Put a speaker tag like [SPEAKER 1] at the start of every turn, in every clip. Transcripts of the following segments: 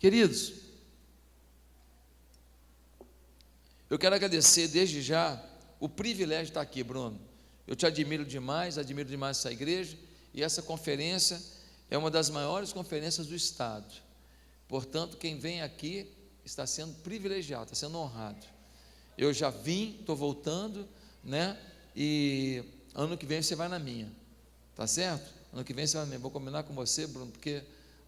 [SPEAKER 1] Queridos, eu quero agradecer desde já o privilégio de estar aqui, Bruno. Eu te admiro demais essa igreja, e essa conferência é uma das maiores conferências do Estado. Portanto, quem vem aqui está sendo privilegiado, está sendo honrado. Eu já vim, estou voltando, né? E ano que vem você vai na minha, tá certo? Ano que vem você vai na minha. Vou combinar com você, Bruno, porque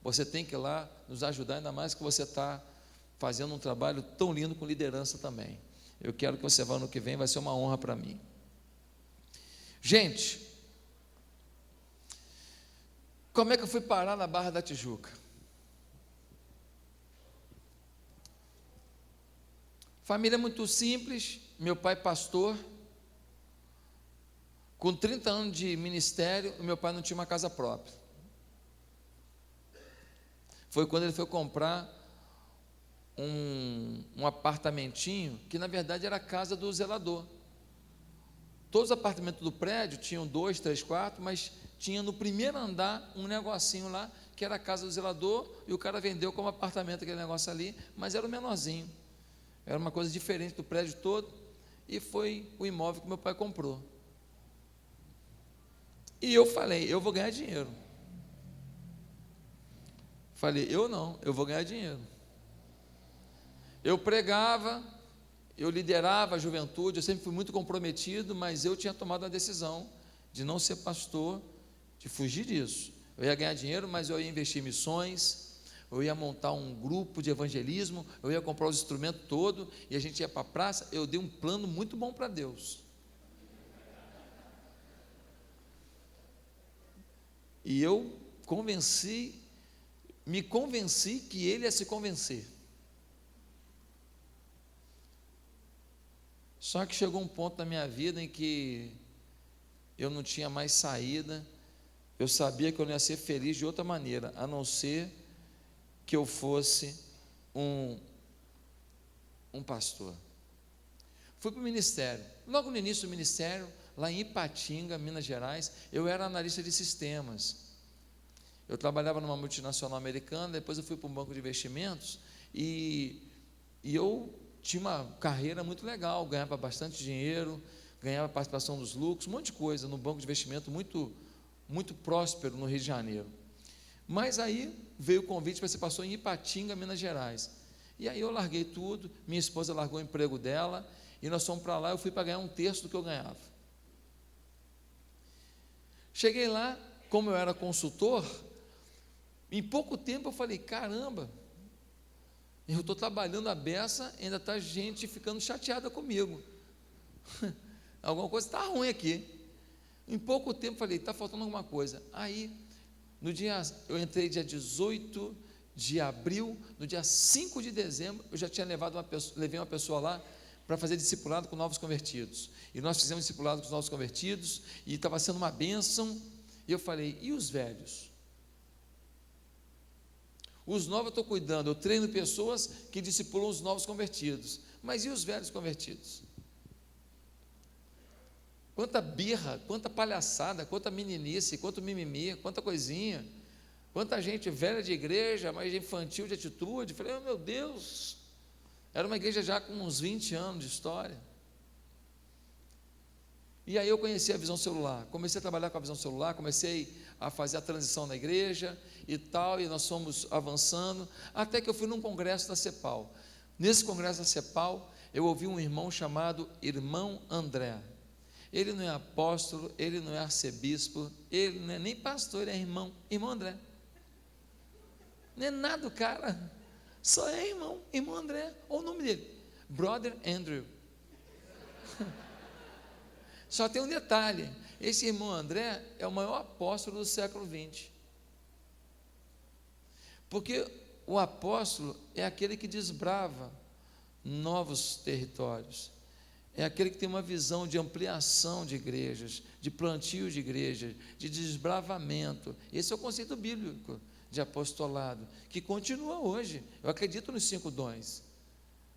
[SPEAKER 1] você tem que ir lá nos ajudar, ainda mais que você está fazendo um trabalho tão lindo com liderança também. Eu quero que você vá ano que vem, vai ser uma honra para mim. Gente, como é que eu fui parar na Barra da Tijuca? Família muito simples, meu pai pastor, com 30 anos de ministério, meu pai não tinha uma casa própria. Foi quando ele foi comprar um apartamentinho, que na verdade era a casa do zelador. Todos os apartamentos do prédio tinham 2, 3 quartos, mas tinha no primeiro andar um negocinho lá, que era a casa do zelador, e o cara vendeu como apartamento aquele negócio ali, mas era o menorzinho, era uma coisa diferente do prédio todo, e foi o imóvel que meu pai comprou. E eu falei, eu vou ganhar dinheiro. Falei, eu não, eu vou ganhar dinheiro. Eu pregava, eu liderava a juventude, eu sempre fui muito comprometido, mas eu tinha tomado a decisão de não ser pastor, de fugir disso. Eu ia ganhar dinheiro, mas eu ia investir em missões, eu ia montar um grupo de evangelismo, eu ia comprar os instrumentos todos, e a gente ia para a praça. Eu dei um plano muito bom para Deus. E eu me convenci que ele ia se convencer. Só que chegou um ponto na minha vida em que eu não tinha mais saída, eu sabia que eu não ia ser feliz de outra maneira, a não ser que eu fosse um pastor. Fui para o ministério. Logo no início do ministério, lá em Ipatinga, Minas Gerais, eu era analista de sistemas. Eu trabalhava numa multinacional americana, depois eu fui para um banco de investimentos, e eu tinha uma carreira muito legal, ganhava bastante dinheiro, ganhava participação dos lucros, um monte de coisa, no banco de investimento muito, muito próspero no Rio de Janeiro. Mas aí veio o convite para ser pastor em Ipatinga, Minas Gerais. E aí eu larguei tudo, minha esposa largou o emprego dela, e nós fomos para lá. Eu fui para ganhar 1/3 do que eu ganhava. Cheguei lá, como eu era consultor, em pouco tempo eu falei, caramba, eu estou trabalhando a beça, ainda está gente ficando chateada comigo. Alguma coisa está ruim aqui. Em pouco tempo falei, está faltando alguma coisa. Aí, eu entrei dia 18 de abril, no dia 5 de dezembro, eu já tinha levei uma pessoa lá para fazer discipulado com novos convertidos. E nós fizemos discipulado com os novos convertidos, e estava sendo uma bênção. E eu falei, e os velhos? Os novos eu estou cuidando, eu treino pessoas que discipulam os novos convertidos, mas e os velhos convertidos? Quanta birra, quanta palhaçada, quanta meninice, quanto mimimi, quanta coisinha, quanta gente velha de igreja, mas infantil de atitude. Falei, oh, meu Deus, era uma igreja já com uns 20 anos de história. E aí eu conheci a visão celular, comecei a trabalhar com a visão celular, comecei a fazer a transição na igreja e tal, e nós fomos avançando, até que eu fui num congresso da CEPAL. Nesse congresso da CEPAL, eu ouvi um irmão chamado Irmão André. Ele não é apóstolo, ele não é arcebispo, ele não é nem pastor, ele é irmão André. Não é nada o cara, só é irmão André. Olha o nome dele, Brother Andrew. Só tem um detalhe, esse irmão André é o maior apóstolo do século XX, porque o apóstolo é aquele que desbrava novos territórios, é aquele que tem uma visão de ampliação de igrejas, de plantio de igrejas, de desbravamento. Esse é o conceito bíblico de apostolado, que continua hoje. Eu acredito nos 5 dons,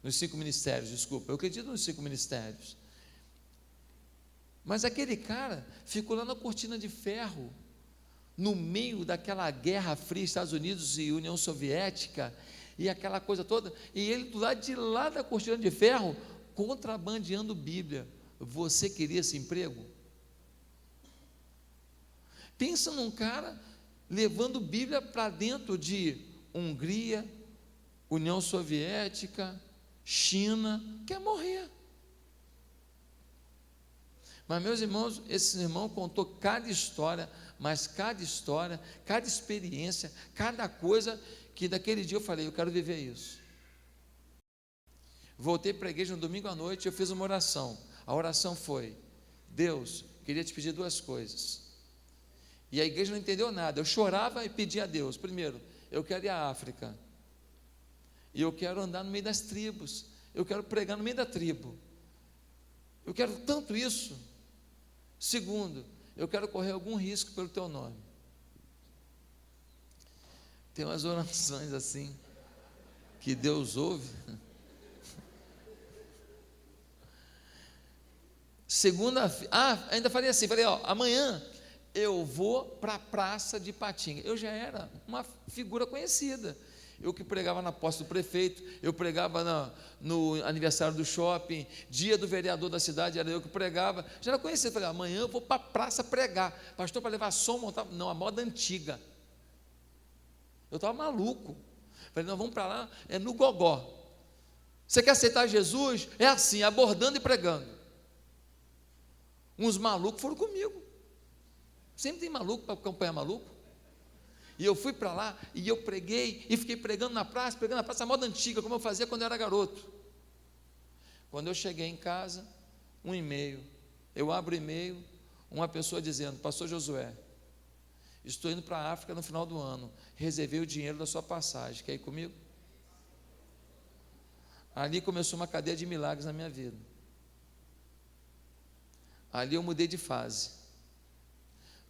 [SPEAKER 1] nos 5 ministérios, desculpa, eu acredito nos 5 ministérios. Mas aquele cara ficou lá na cortina de ferro, no meio daquela guerra fria, Estados Unidos e União Soviética, e aquela coisa toda, e ele do lado de lá da cortina de ferro, contrabandeando Bíblia. Você queria esse emprego? Pensa num cara levando Bíblia para dentro de Hungria, União Soviética, China, quer morrer. Mas, meus irmãos, esse irmão contou cada história, mas cada história, cada experiência, cada coisa, que daquele dia eu falei, eu quero viver isso. Voltei para a igreja no domingo à noite, eu fiz uma oração. A oração foi: Deus, queria te pedir duas coisas. E a igreja não entendeu nada. Eu chorava e pedia a Deus: primeiro, eu quero ir à África, e eu quero andar no meio das tribos, eu quero pregar no meio da tribo, eu quero tanto isso. Segundo, eu quero correr algum risco pelo teu nome. Tem umas orações assim que Deus ouve. Ainda falei assim, amanhã eu vou para a praça de Patinga. Eu já era uma figura conhecida. Eu que pregava na posse do prefeito, eu pregava no aniversário do shopping, dia do vereador da cidade, era eu que pregava. Já era conhecido. Falei, amanhã eu vou para a praça pregar. Pastor, para levar som, montar. Não, a moda antiga. Eu estava maluco. Falei, não, vamos para lá, é no gogó. Você quer aceitar Jesus? É assim, abordando e pregando. Uns malucos foram comigo. Sempre tem maluco para acompanhar maluco. E eu fui para lá e eu preguei e fiquei pregando na praça, a moda antiga, como eu fazia quando eu era garoto. Quando eu cheguei em casa, um e-mail. Eu abro o e-mail, uma pessoa dizendo: Pastor Josué, estou indo para a África no final do ano, reservei o dinheiro da sua passagem, quer ir comigo? Ali começou uma cadeia de milagres na minha vida. Ali eu mudei de fase.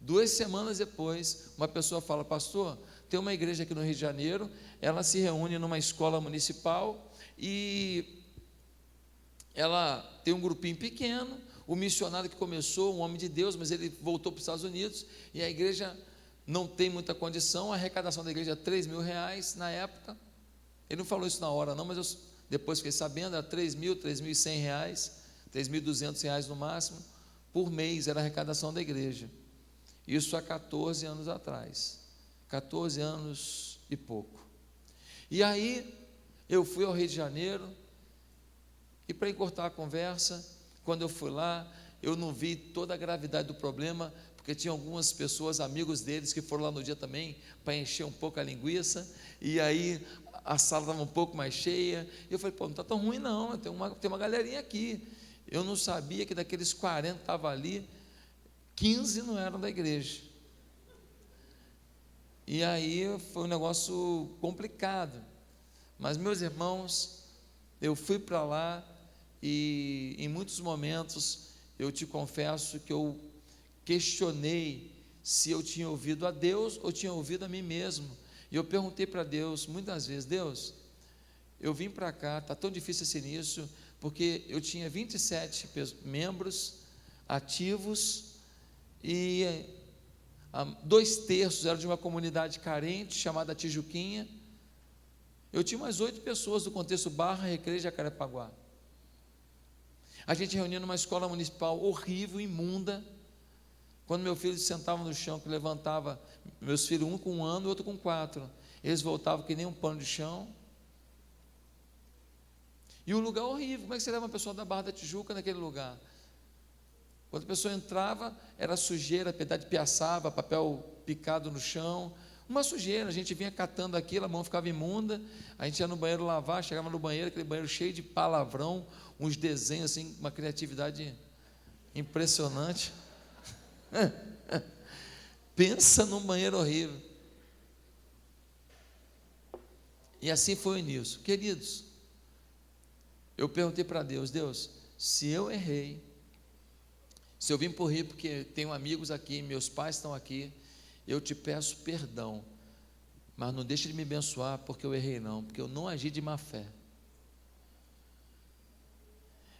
[SPEAKER 1] 2 semanas depois, uma pessoa fala: pastor, tem uma igreja aqui no Rio de Janeiro, ela se reúne numa escola municipal e ela tem um grupinho pequeno, o missionário que começou, um homem de Deus, mas ele voltou para os Estados Unidos, e a igreja não tem muita condição, a arrecadação da igreja é R$3.000 na época. Ele não falou isso na hora não, mas eu depois fiquei sabendo, era R$3.000, R$3.100, R$3.200 no máximo, por mês era a arrecadação da igreja. Isso há 14 anos atrás, 14 anos e pouco. E aí, eu fui ao Rio de Janeiro, e para encurtar a conversa, quando eu fui lá, eu não vi toda a gravidade do problema, porque tinha algumas pessoas, amigos deles, que foram lá no dia também, para encher um pouco a linguiça, e aí a sala estava um pouco mais cheia, e eu falei, pô, não está tão ruim não, tem uma galerinha aqui. Eu não sabia que daqueles 40 estavam ali, 15 não eram da igreja. E aí foi um negócio complicado. Mas, meus irmãos, eu fui para lá e em muitos momentos eu te confesso que eu questionei se eu tinha ouvido a Deus ou tinha ouvido a mim mesmo. E eu perguntei para Deus muitas vezes: Deus, eu vim para cá, está tão difícil esse início, porque eu tinha 27 membros ativos, e 2/3 eram de uma comunidade carente chamada Tijuquinha. Eu tinha umas 8 pessoas do contexto Barra, Recreio e Jacarepaguá. A gente reunia numa escola municipal horrível, imunda. Quando meu filho sentava no chão, que levantava, meus filhos, um com 1 ano e outro com 4, eles voltavam que nem um pano de chão. E um lugar horrível. Como é que você leva uma pessoa da Barra da Tijuca naquele lugar? Quando a pessoa entrava, era sujeira, pedaço de piaçava, papel picado no chão, uma sujeira. A gente vinha catando aquilo, a mão ficava imunda, a gente ia no banheiro lavar, chegava no banheiro, aquele banheiro cheio de palavrão, uns desenhos assim, uma criatividade impressionante. Pensa num banheiro horrível. E assim foi o início. Queridos, eu perguntei para Deus: Deus, se eu errei, se eu vim para o Rio porque tenho amigos aqui, meus pais estão aqui, eu te peço perdão, mas não deixe de me abençoar porque eu errei não, porque eu não agi de má fé.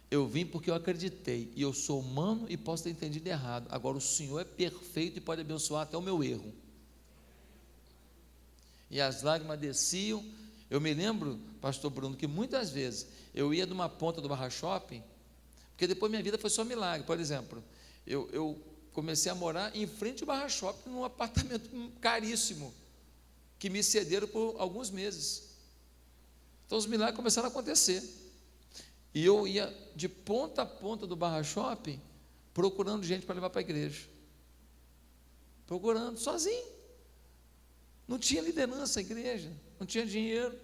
[SPEAKER 1] Eu vim porque eu acreditei, e eu sou humano e posso ter entendido errado. Agora o Senhor é perfeito e pode abençoar até o meu erro. E as lágrimas desciam, Eu me lembro, pastor Bruno, que muitas vezes eu ia de uma ponta do Barra Shopping, porque depois minha vida foi só milagre. Por exemplo, eu comecei a morar em frente ao Barra Shopping, num apartamento caríssimo, que me cederam por alguns meses. Então os milagres começaram a acontecer. E eu ia de ponta a ponta do Barra Shopping, procurando gente para levar para a igreja. Procurando, sozinho. Não tinha liderança a igreja, não tinha dinheiro,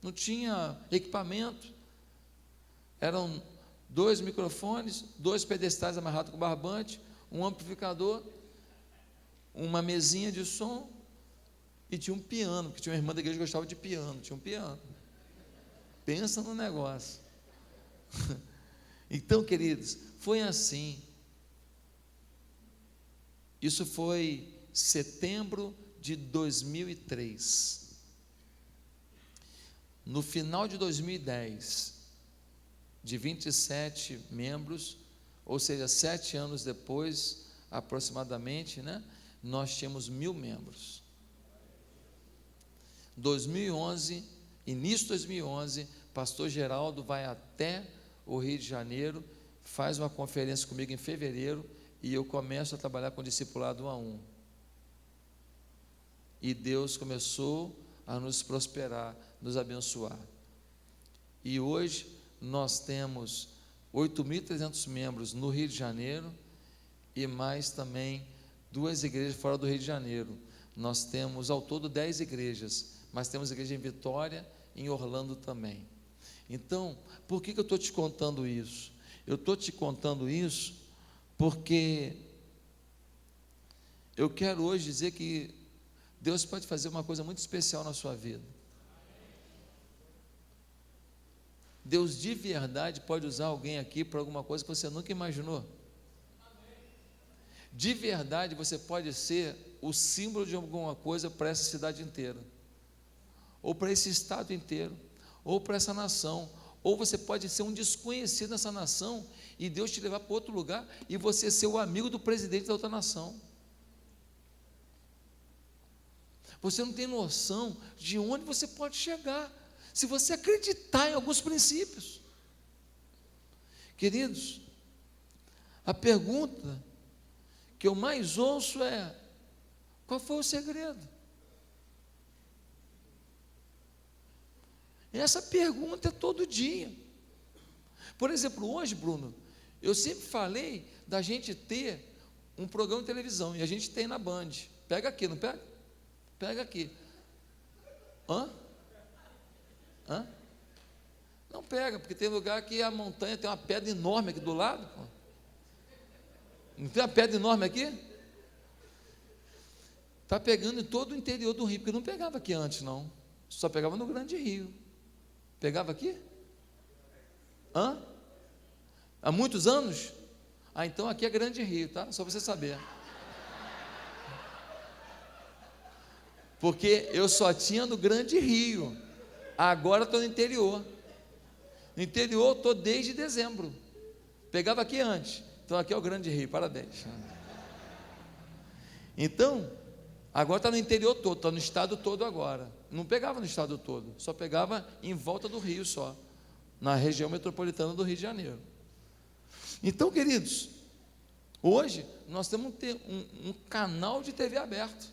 [SPEAKER 1] não tinha equipamento. Eram 2 microfones, 2 pedestais amarrados com barbante, um amplificador, uma mesinha de som e tinha um piano, porque tinha uma irmã da igreja que gostava de piano, tinha um piano. Pensa no negócio. Então, queridos, foi assim. Isso foi setembro de 2003. No final de 2010, de 27 membros, ou seja, 7 anos depois, aproximadamente, né, nós tínhamos 1.000 membros. 2011, início de 2011, pastor Geraldo vai até o Rio de Janeiro, faz uma conferência comigo em fevereiro, e eu começo a trabalhar com discipulado 1 a 1. E Deus começou a nos prosperar, nos abençoar. E hoje nós temos 8.300 membros no Rio de Janeiro e mais também 2 igrejas fora do Rio de Janeiro. Nós temos ao todo 10 igrejas, mas temos igreja em Vitória e em Orlando também. Então, por que eu estou te contando isso? Eu estou te contando isso porque eu quero hoje dizer que Deus pode fazer uma coisa muito especial na sua vida. Deus de verdade pode usar alguém aqui para alguma coisa que você nunca imaginou. De verdade você pode ser o símbolo de alguma coisa para essa cidade inteira, ou para esse estado inteiro, ou para essa nação, ou você pode ser um desconhecido nessa nação e Deus te levar para outro lugar e você ser o amigo do presidente da outra nação. Você não tem noção de onde você pode chegar, se você acreditar em alguns princípios. Queridos, a pergunta que eu mais ouço é: qual foi o segredo? Essa pergunta é todo dia. Por exemplo, hoje, Bruno, eu sempre falei da gente ter um programa de televisão, e a gente tem na Band. Pega aqui, não pega? Pega aqui. Hã? Não pega, porque tem lugar que a montanha tem uma pedra enorme aqui do lado. Pô. Não tem uma pedra enorme aqui? Está pegando em todo o interior do Rio, porque não pegava aqui antes, não. Só pegava no Grande Rio. Pegava aqui? Há muitos anos? Então aqui é Grande Rio, tá? Só para você saber. Porque eu só tinha no Grande Rio. Agora estou no interior. No interior estou desde dezembro. Pegava aqui antes. Então aqui é o Grande Rio, parabéns. Então, agora está no interior todo, está no estado todo agora. Não pegava no estado todo, só pegava em volta do Rio só, na região metropolitana do Rio de Janeiro. Então, queridos, hoje nós temos que ter um canal de TV aberto,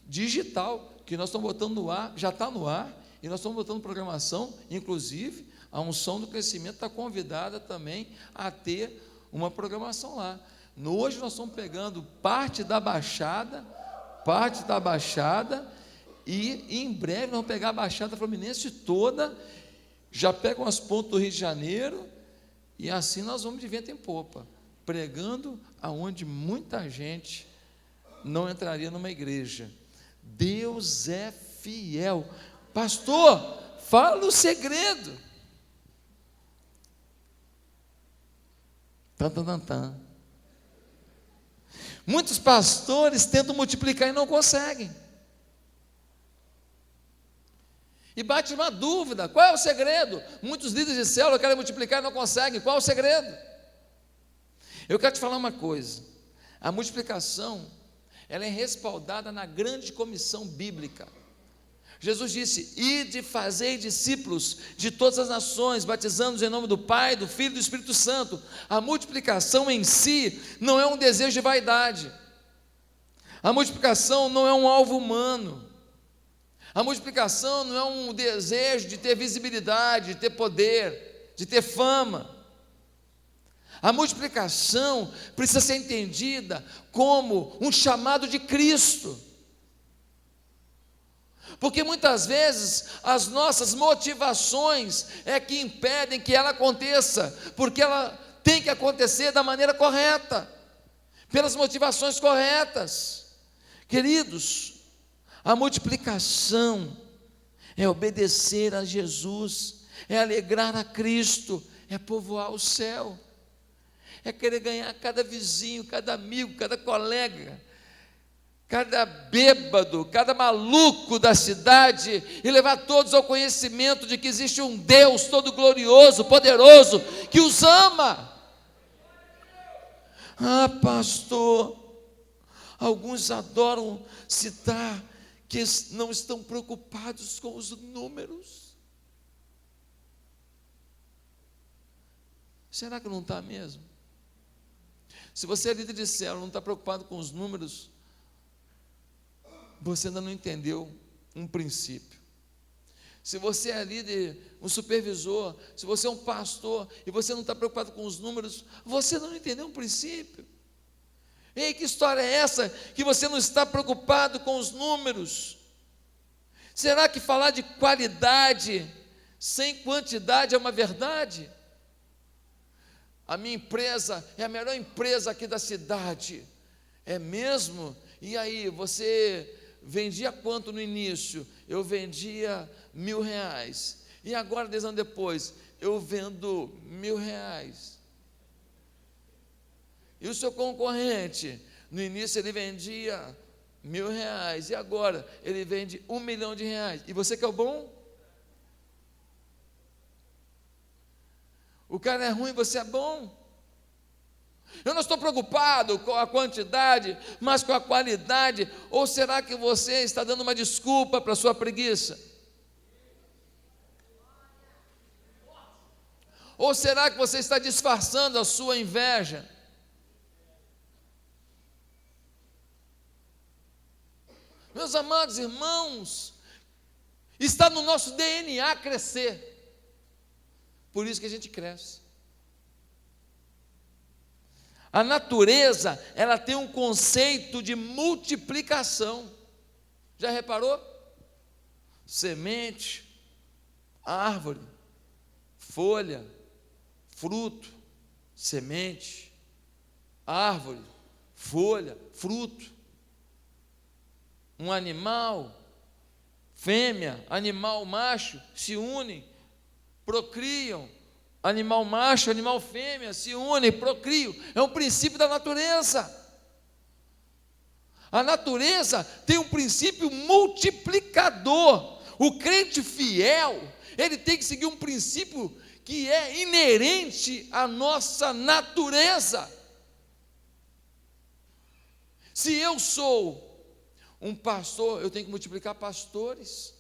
[SPEAKER 1] digital, que nós estamos botando no ar, já está no ar, e nós estamos botando programação, inclusive a Unção do Crescimento está convidada também a ter uma programação lá. Hoje nós estamos pegando parte da Baixada, e em breve nós vamos pegar a Baixada Fluminense toda, já pegam as pontas do Rio de Janeiro, e assim nós vamos de vento em popa, pregando aonde muita gente não entraria numa igreja. Deus é fiel. Pastor, fala o segredo. Muitos pastores tentam multiplicar e não conseguem. E bate uma dúvida: qual é o segredo? Muitos líderes de célula querem multiplicar e não conseguem. Qual é o segredo? Eu quero te falar uma coisa: a multiplicação, ela é respaldada na grande comissão bíblica. Jesus disse: ide, fazei discípulos de todas as nações, batizando-os em nome do Pai, do Filho e do Espírito Santo. A multiplicação em si não é um desejo de vaidade. A multiplicação não é um alvo humano. A multiplicação não é um desejo de ter visibilidade, de ter poder, de ter fama. A multiplicação precisa ser entendida como um chamado de Cristo. Porque muitas vezes as nossas motivações é que impedem que ela aconteça, porque ela tem que acontecer da maneira correta, pelas motivações corretas. Queridos, a multiplicação é obedecer a Jesus, é alegrar a Cristo, é povoar o céu, é querer ganhar cada vizinho, cada amigo, cada colega, cada bêbado, cada maluco da cidade, e levar todos ao conhecimento de que existe um Deus todo glorioso, poderoso, que os ama. Ah, pastor, alguns adoram citar que não estão preocupados com os números. Será que não está mesmo? Se você é líder de célula, não está preocupado com os números, você ainda não entendeu um princípio. Se você é líder, um supervisor, se você é um pastor, e você não está preocupado com os números, você não entendeu um princípio. Ei, que história é essa, que você não está preocupado com os números? Será que falar de qualidade sem quantidade é uma verdade? A minha empresa é a melhor empresa aqui da cidade. É mesmo? E aí, você vendia quanto no início? Eu vendia R$1.000. E agora, 10 anos depois, eu vendo R$1.000. E o seu concorrente, no início ele vendia R$1.000, e agora ele vende R$1.000.000. E você que é o bom? O cara é ruim, você é bom. Eu não estou preocupado com a quantidade, mas com a qualidade. Ou será que você está dando uma desculpa para a sua preguiça? Ou será que você está disfarçando a sua inveja? Meus amados irmãos, está no nosso DNA crescer. Por isso que a gente cresce. A natureza, ela tem um conceito de multiplicação. Já reparou? Semente, árvore, folha, fruto, semente, árvore, folha, fruto. Um animal, fêmea, animal macho, se unem, procriam. Animal macho, animal fêmea, se unem, procriam. É um princípio da natureza. A natureza tem um princípio multiplicador. O crente fiel, ele tem que seguir um princípio que é inerente à nossa natureza. Se eu sou um pastor, eu tenho que multiplicar pastores.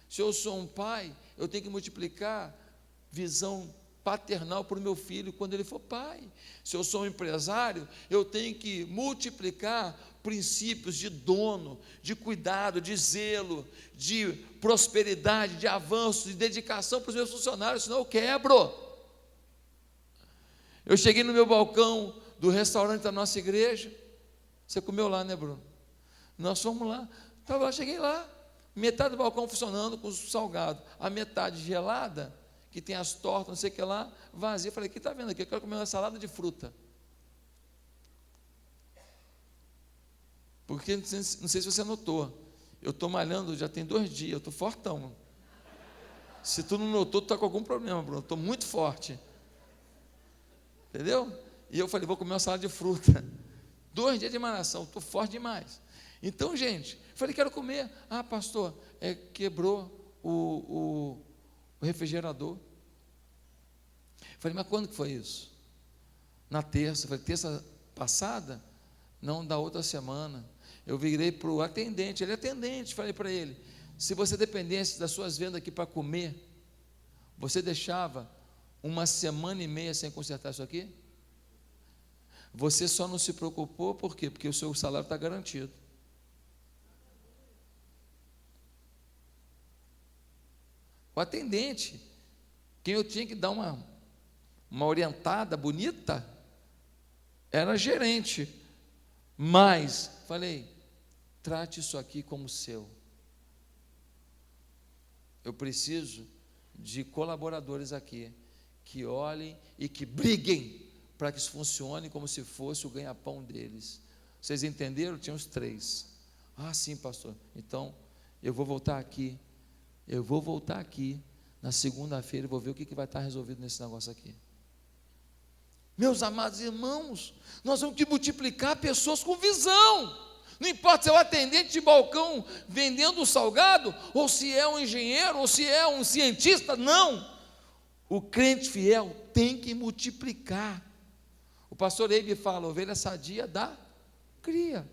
[SPEAKER 1] Se eu sou um pai, eu tenho que multiplicar visão paternal para o meu filho quando ele for pai. Se eu sou um empresário, eu tenho que multiplicar princípios de dono, de cuidado, de zelo, de prosperidade, de avanço, de dedicação para os meus funcionários, senão eu quebro. Eu cheguei no meu balcão do restaurante da nossa igreja. Você comeu lá, né, Bruno? Nós fomos lá, cheguei lá, metade do balcão funcionando com os salgados, a metade gelada, que tem as tortas, não sei o que lá, vazia. Falei, o que está vendo aqui? Eu quero comer uma salada de fruta. Porque, não sei se você notou, eu estou malhando já tem 2 dias, eu estou fortão. Se tu não notou, tu está com algum problema, Bruno, estou muito forte. Entendeu? E eu falei, vou comer uma salada de fruta. 2 dias de malhação, estou forte demais. Então, gente, falei, quero comer. Ah, pastor, quebrou o refrigerador. Falei, mas quando que foi isso? Na terça. Falei, terça passada? Não, da outra semana. Eu virei para o atendente, ele é atendente, falei para ele, Se você dependesse das suas vendas aqui para comer, você deixava uma semana e meia sem consertar isso aqui? Você só não se preocupou, por quê? Porque o seu salário está garantido. O atendente, quem eu tinha que dar uma orientada bonita, era gerente. Mas, falei, trate isso aqui como seu. Eu preciso de colaboradores aqui, que olhem e que briguem para que isso funcione como se fosse o ganha-pão deles. Vocês entenderam? Tinha os 3. Ah, sim, pastor. Então, eu vou voltar aqui. Na segunda-feira e vou ver o que vai estar resolvido nesse negócio aqui. Meus amados irmãos, nós vamos multiplicar pessoas com visão. Não importa se é o atendente de balcão vendendo um salgado, ou se é um engenheiro, ou se é um cientista, não. O crente fiel tem que multiplicar. O pastor Eibe fala, ovelha sadia dá cria.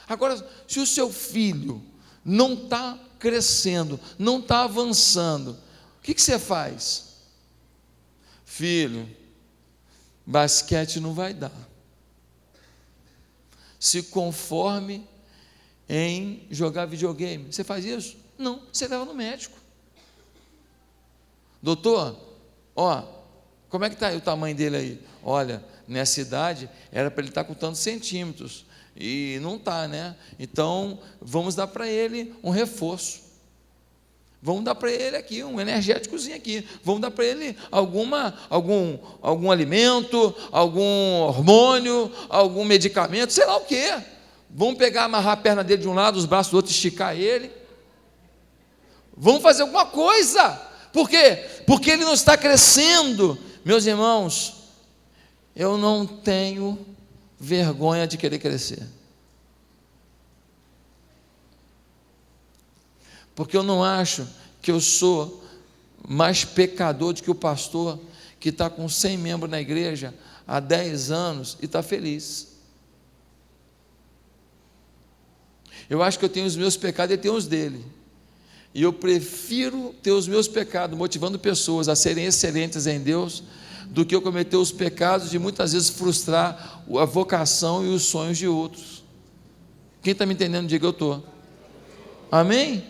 [SPEAKER 1] Agora, se o seu filho não está crescendo, não está avançando, o que você faz? Filho, basquete não vai dar. Se conforme em jogar videogame. Você faz isso? Não, você leva no médico. Doutor, como é que está aí o tamanho dele aí? Olha, nessa idade era para ele estar com tantos centímetros, e não está, né? Então, vamos dar para ele um reforço. Vamos dar para ele aqui um energéticozinho aqui. Vamos dar para ele algum alimento, algum hormônio, algum medicamento, sei lá o quê. Vamos pegar, amarrar a perna dele de um lado, os braços do outro, esticar ele. Vamos fazer alguma coisa. Por quê? Porque ele não está crescendo. Meus irmãos, eu não tenho vergonha de querer crescer. Porque eu não acho que eu sou mais pecador do que o pastor que está com 100 membros na igreja há 10 anos e está feliz. Eu acho que eu tenho os meus pecados e ele tem os dele. E eu prefiro ter os meus pecados motivando pessoas a serem excelentes em Deus, do que eu cometer os pecados de muitas vezes frustrar a vocação e os sonhos de outros. Quem está me entendendo, diga eu estou. Amém?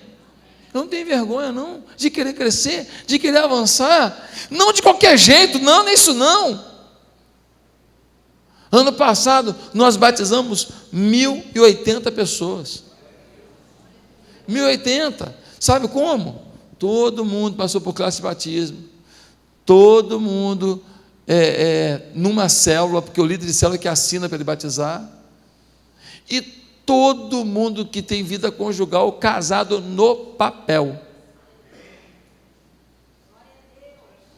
[SPEAKER 1] Eu não tenho vergonha não, de querer crescer, de querer avançar, não de qualquer jeito, não é isso não. Ano passado nós batizamos 1.080 pessoas. 1.080, sabe como? Todo mundo passou por classe de batismo, todo mundo numa célula, porque o líder de célula que assina para ele batizar, e todo mundo que tem vida conjugal casado no papel.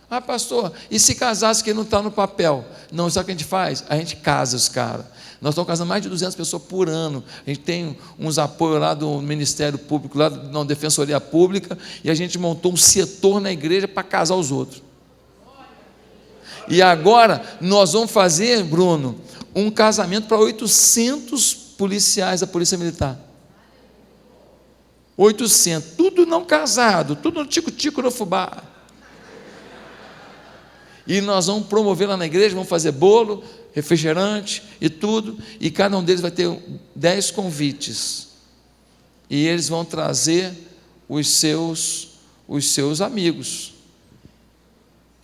[SPEAKER 1] Ah, pastor, e se casasse quem não está no papel? Não, sabe o que a gente faz? A gente casa os caras. Nós estamos casando mais de 200 pessoas por ano. A gente tem uns apoios lá do Ministério Público, lá da Defensoria Pública, e a gente montou um setor na igreja para casar os outros. E agora nós vamos fazer, Bruno, um casamento para 800 policiais da Polícia Militar. 800, tudo não casado, tudo no tico-tico no fubá. E nós vamos promover lá na igreja, vamos fazer bolo, refrigerante e tudo, e cada um deles vai ter 10 convites. E eles vão trazer os seus amigos.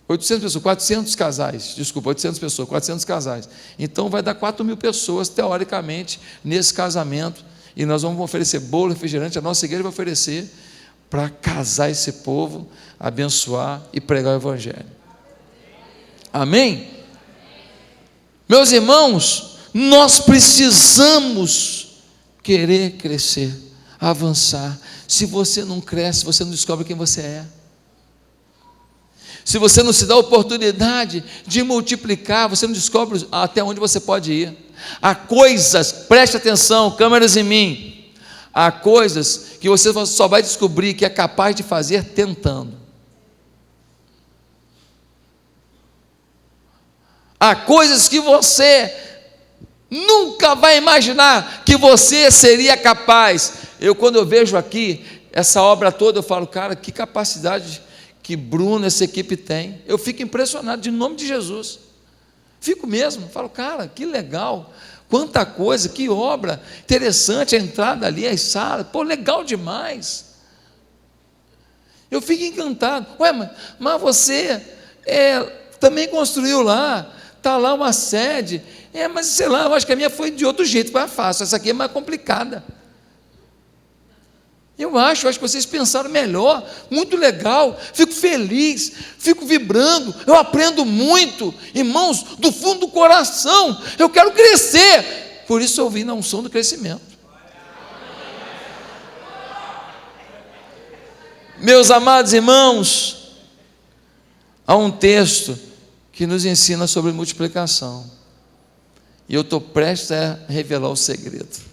[SPEAKER 1] 800 pessoas, 400 casais, desculpa, 800 pessoas, 400 casais. Então vai dar 4.000 pessoas, teoricamente, nesse casamento, e nós vamos oferecer bolo, refrigerante, a nossa igreja vai oferecer para casar esse povo, abençoar e pregar o Evangelho. Amém? Meus irmãos, nós precisamos querer crescer, avançar. Se você não cresce, você não descobre quem você é. Se você não se dá a oportunidade de multiplicar, você não descobre até onde você pode ir. Há coisas, preste atenção, câmeras em mim, há coisas que você só vai descobrir que é capaz de fazer tentando. Há coisas que você nunca vai imaginar que você seria capaz quando eu vejo aqui essa obra toda, eu falo, cara, que capacidade que Bruno, essa equipe tem. Eu fico impressionado, de nome de Jesus. Fico mesmo, falo, cara, que legal, quanta coisa, que obra interessante, a entrada ali, as salas, pô, legal demais. Eu fico encantado. Ué, mas você também construiu lá, está lá uma sede. Mas sei lá, eu acho que a minha foi de outro jeito, foi fácil, essa aqui é mais complicada. Eu acho que vocês pensaram melhor, muito legal, fico feliz, fico vibrando, eu aprendo muito, irmãos, do fundo do coração, eu quero crescer, por isso eu vim na unção do crescimento. Meus amados irmãos, há um texto que nos ensina sobre multiplicação, e eu estou prestes a revelar o segredo.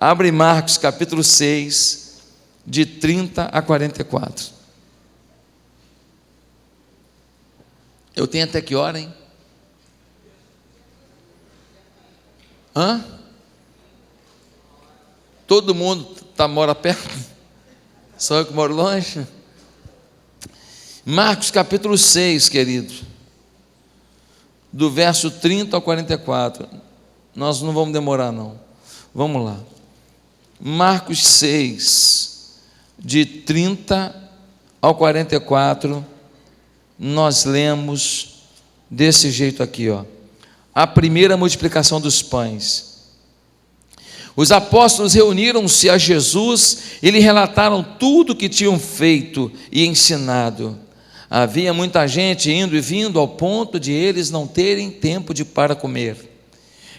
[SPEAKER 1] Abre Marcos capítulo 6, de 30 a 44. Eu tenho até que hora, hein? Todo mundo mora perto? Só eu que moro longe? Marcos capítulo 6, querido, do verso 30 ao 44. Nós não vamos demorar não. Vamos lá. Marcos 6, de 30 ao 44, nós lemos desse jeito aqui, ó. A primeira multiplicação dos pães. Os apóstolos reuniram-se a Jesus e lhe relataram tudo o que tinham feito e ensinado. Havia muita gente indo e vindo ao ponto de eles não terem tempo para comer.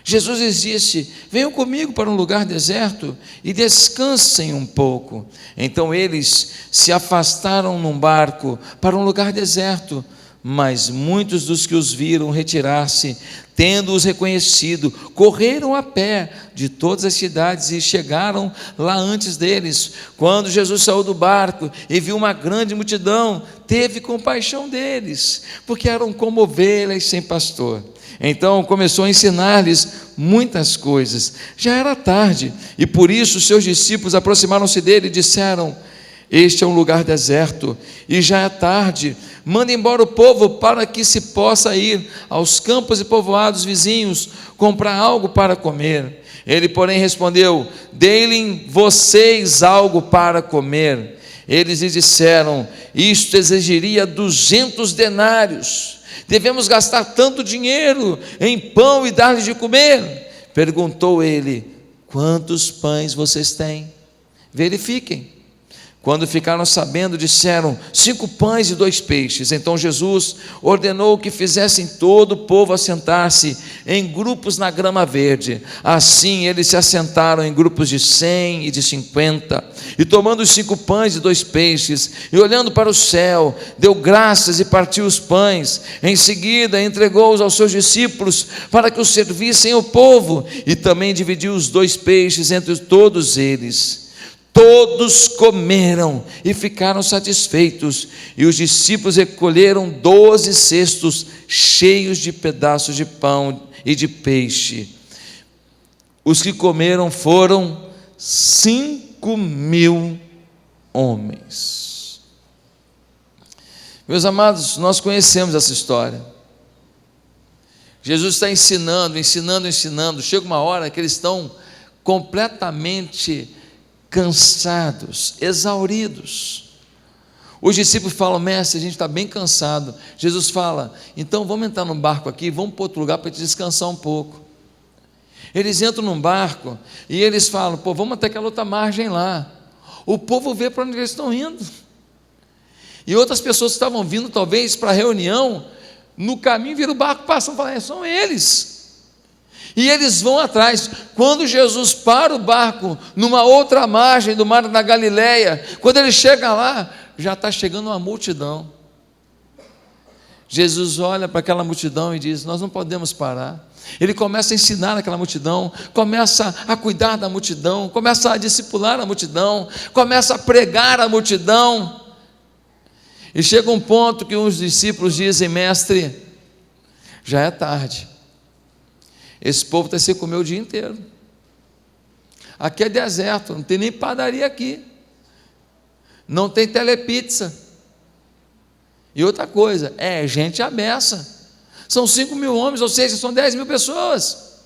[SPEAKER 1] Jesus lhes disse: venham comigo para um lugar deserto e descansem um pouco. Então eles se afastaram num barco para um lugar deserto, mas muitos dos que os viram retirar-se, tendo-os reconhecido, correram a pé de todas as cidades e chegaram lá antes deles. Quando Jesus saiu do barco e viu uma grande multidão, teve compaixão deles, porque eram como ovelhas sem pastor. Então começou a ensinar-lhes muitas coisas. Já era tarde, e por isso seus discípulos aproximaram-se dele e disseram: este é um lugar deserto, e já é tarde. Manda embora o povo para que se possa ir aos campos e povoados vizinhos comprar algo para comer. Ele, porém, respondeu: deem vocês algo para comer. Eles lhe disseram: isto exigiria 200 denários. Devemos gastar tanto dinheiro em pão e dar-lhes de comer? Perguntou ele: quantos pães vocês têm? Verifiquem. Quando ficaram sabendo, disseram: 5 pães e 2 peixes. Então Jesus ordenou que fizessem todo o povo assentar-se em grupos na grama verde. Assim eles se assentaram em grupos de 100 e de 50. E tomando os 5 pães e 2 peixes, e olhando para o céu, deu graças e partiu os pães. Em seguida entregou-os aos seus discípulos para que os servissem ao povo, e também dividiu os 2 peixes entre todos eles. Todos comeram e ficaram satisfeitos, e os discípulos recolheram 12 cestos cheios de pedaços de pão e de peixe. Os que comeram foram 5.000 homens. Meus amados, nós conhecemos essa história. Jesus está ensinando. Chega uma hora que eles estão completamente cansados, exauridos. Os discípulos falam: mestre, a gente está bem cansado. Jesus fala: então vamos entrar num barco aqui, vamos para outro lugar para descansar um pouco. Eles entram num barco e eles falam: pô, vamos até aquela outra margem lá. O povo vê para onde eles estão indo, e outras pessoas que estavam vindo talvez para a reunião, no caminho viram o barco passando e falam: são eles. E eles vão atrás. Quando Jesus para o barco numa outra margem do mar da Galileia, quando ele chega lá, já está chegando uma multidão. Jesus olha para aquela multidão e diz: nós não podemos parar. Ele começa a ensinar aquela multidão, começa a cuidar da multidão, começa a discipular a multidão, começa a pregar a multidão. E chega um ponto que os discípulos dizem: mestre, já é tarde. Esse povo está sem comer o dia inteiro. Aqui é deserto, não tem nem padaria aqui. Não tem telepizza. E outra coisa, é gente à beça. São 5.000 homens, ou seja, são 10.000 pessoas.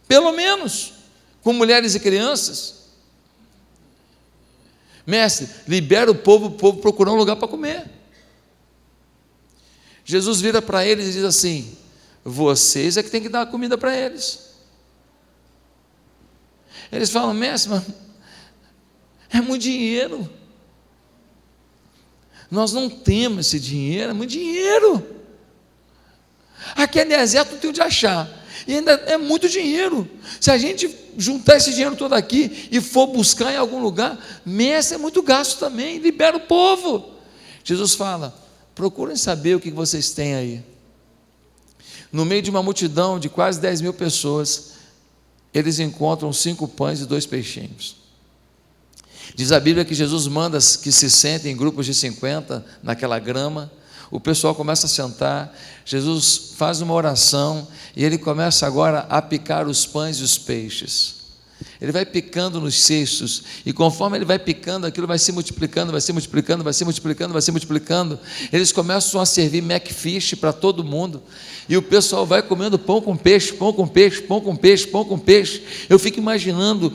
[SPEAKER 1] Pelo menos. Com mulheres e crianças. Mestre, libera o povo procurar um lugar para comer. Jesus vira para eles e diz assim: vocês é que tem que dar comida para eles. Eles falam: mestre, mas é muito dinheiro. Nós não temos esse dinheiro, é muito dinheiro. Aqui é deserto, não tem onde achar. E ainda é muito dinheiro. Se a gente juntar esse dinheiro todo aqui e for buscar em algum lugar, mestre, é muito gasto também. Libera o povo. Jesus fala: procurem saber o que vocês têm aí. No meio de uma multidão de quase 10.000 pessoas, eles encontram 5 pães e 2 peixinhos. Diz a Bíblia que Jesus manda que se sentem em grupos de 50 naquela grama. O pessoal começa a sentar. Jesus faz uma oração e ele começa agora a picar os pães e os peixes. Ele vai picando nos cestos, e conforme ele vai picando, aquilo vai se multiplicando, vai se multiplicando, vai se multiplicando, vai se multiplicando. Eles começam a servir Macfish para todo mundo, e o pessoal vai comendo pão com peixe, pão com peixe, pão com peixe, pão com peixe. Eu fico imaginando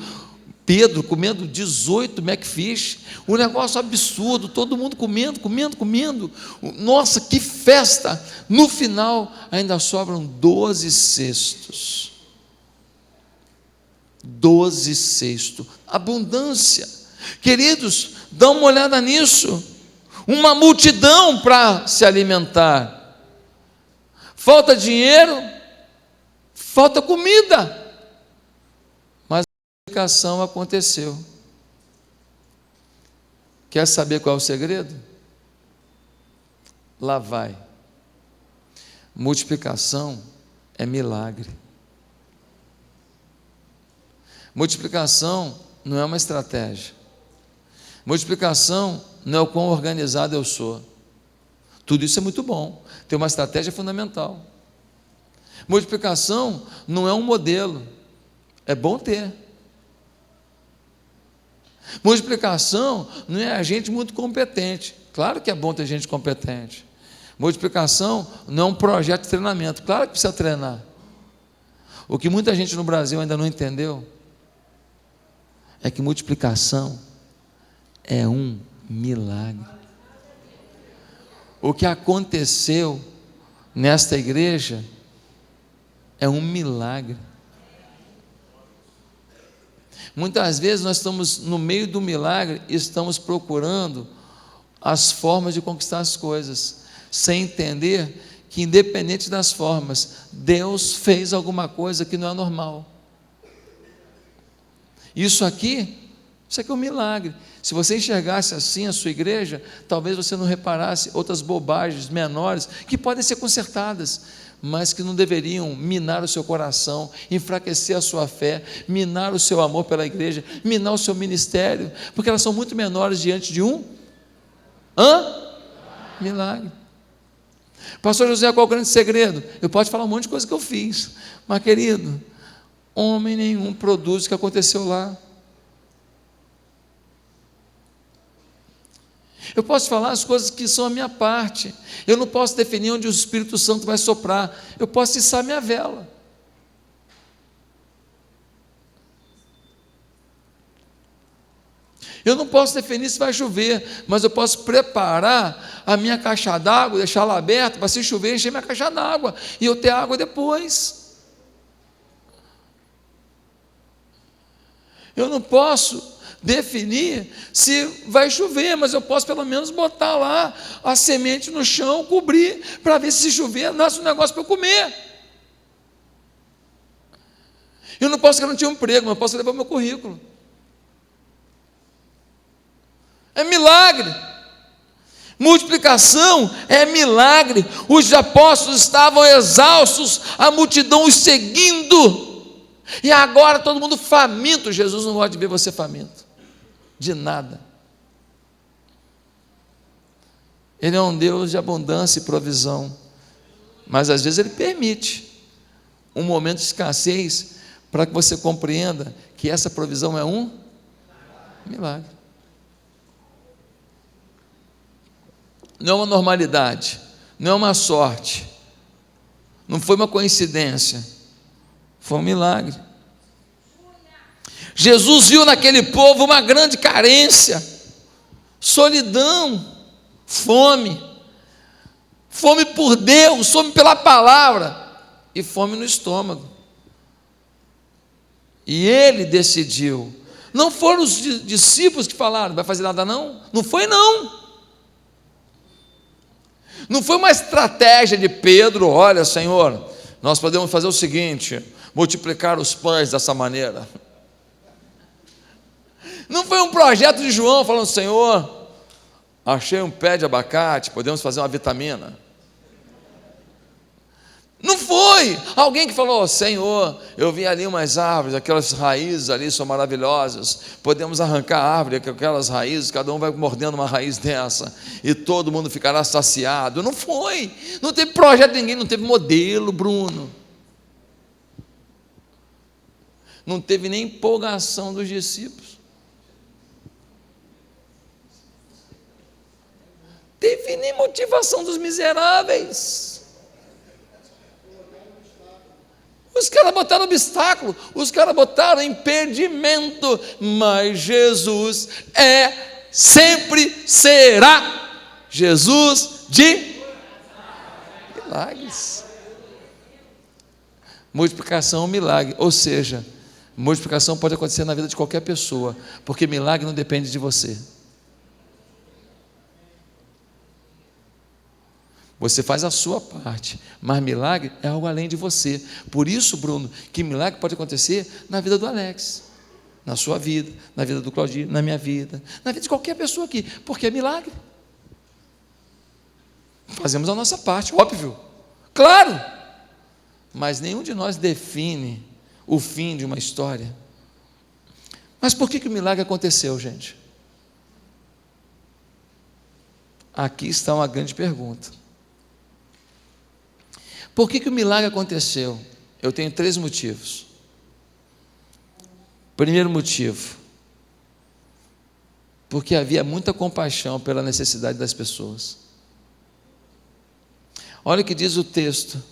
[SPEAKER 1] Pedro comendo 18 Macfish, um negócio absurdo, todo mundo comendo. Nossa, que festa! No final, ainda sobram 12 cestos. 12 cestos, abundância. Queridos, dá uma olhada nisso. Uma multidão para se alimentar. Falta dinheiro, falta comida. Mas a multiplicação aconteceu. Quer saber qual é o segredo? Lá vai. Multiplicação é milagre. Multiplicação não é uma estratégia. Multiplicação não é o quão organizado eu sou. Tudo isso é muito bom. Ter uma estratégia é fundamental. Multiplicação não é um modelo. É bom ter. Multiplicação não é a gente muito competente. Claro que é bom ter gente competente. Multiplicação não é um projeto de treinamento. Claro que precisa treinar. O que muita gente no Brasil ainda não entendeu é que multiplicação é um milagre. O que aconteceu nesta igreja é um milagre. Muitas vezes nós estamos no meio do milagre e estamos procurando as formas de conquistar as coisas, sem entender que, independente das formas, Deus fez alguma coisa que não é normal. Isso aqui é um milagre. Se você enxergasse assim a sua igreja, talvez você não reparasse outras bobagens menores que podem ser consertadas, mas que não deveriam minar o seu coração, enfraquecer a sua fé, minar o seu amor pela igreja, minar o seu ministério, porque elas são muito menores diante de um milagre. Pastor José, qual é o grande segredo? Eu posso falar um monte de coisa que eu fiz, mas querido, homem nenhum produz o que aconteceu lá. Eu posso falar as coisas que são a minha parte. Eu não posso definir onde o Espírito Santo vai soprar. Eu posso içar minha vela. Eu não posso definir se vai chover, mas eu posso preparar a minha caixa d'água, deixar ela aberta para se chover, encher minha caixa d'água e eu ter água depois. Eu não posso definir se vai chover, mas eu posso pelo menos botar lá a semente no chão, cobrir, para ver se chover, nasce um negócio para eu comer. Eu não posso garantir um emprego, mas eu posso levar o meu currículo. É milagre. Multiplicação é milagre. Os apóstolos estavam exaustos, a multidão os seguindo. E agora todo mundo faminto. Jesus não gosta de ver você faminto de nada. Ele é um Deus de abundância e provisão, mas às vezes Ele permite um momento de escassez para que você compreenda que essa provisão é um milagre. Não é uma normalidade, não é uma sorte, não foi uma coincidência, foi um milagre. Jesus viu naquele povo uma grande carência, solidão, fome por Deus, fome pela palavra e fome no estômago. E ele decidiu. Não foram os discípulos que falaram: vai fazer nada não? Não foi não. Não foi uma estratégia de Pedro: olha, Senhor, nós podemos fazer o seguinte, multiplicar os pães dessa maneira. Não foi um projeto de João falando: Senhor, achei um pé de abacate, podemos fazer uma vitamina. Não foi alguém que falou: Senhor, eu vi ali umas árvores, aquelas raízes ali são maravilhosas, podemos arrancar a árvore com aquelas raízes, cada um vai mordendo uma raiz dessa, e todo mundo ficará saciado. Não foi, não teve projeto de ninguém, não teve modelo, Bruno, não teve nem empolgação dos discípulos, teve nem motivação dos miseráveis. Os caras botaram obstáculo, os caras botaram impedimento, mas Jesus sempre será Jesus de milagres. Multiplicação é um milagre, ou seja, multiplicação pode acontecer na vida de qualquer pessoa, porque milagre não depende de você. Você faz a sua parte, mas milagre é algo além de você. Por isso, Bruno, que milagre pode acontecer na vida do Alex, na sua vida, na vida do Claudinho, na minha vida, na vida de qualquer pessoa aqui, porque é milagre. Fazemos a nossa parte, óbvio, claro, mas nenhum de nós define o fim de uma história. Mas por que o milagre aconteceu, gente? Aqui está uma grande pergunta. Por que o milagre aconteceu? Eu tenho 3 motivos. Primeiro motivo, porque havia muita compaixão pela necessidade das pessoas. Olha o que diz o texto.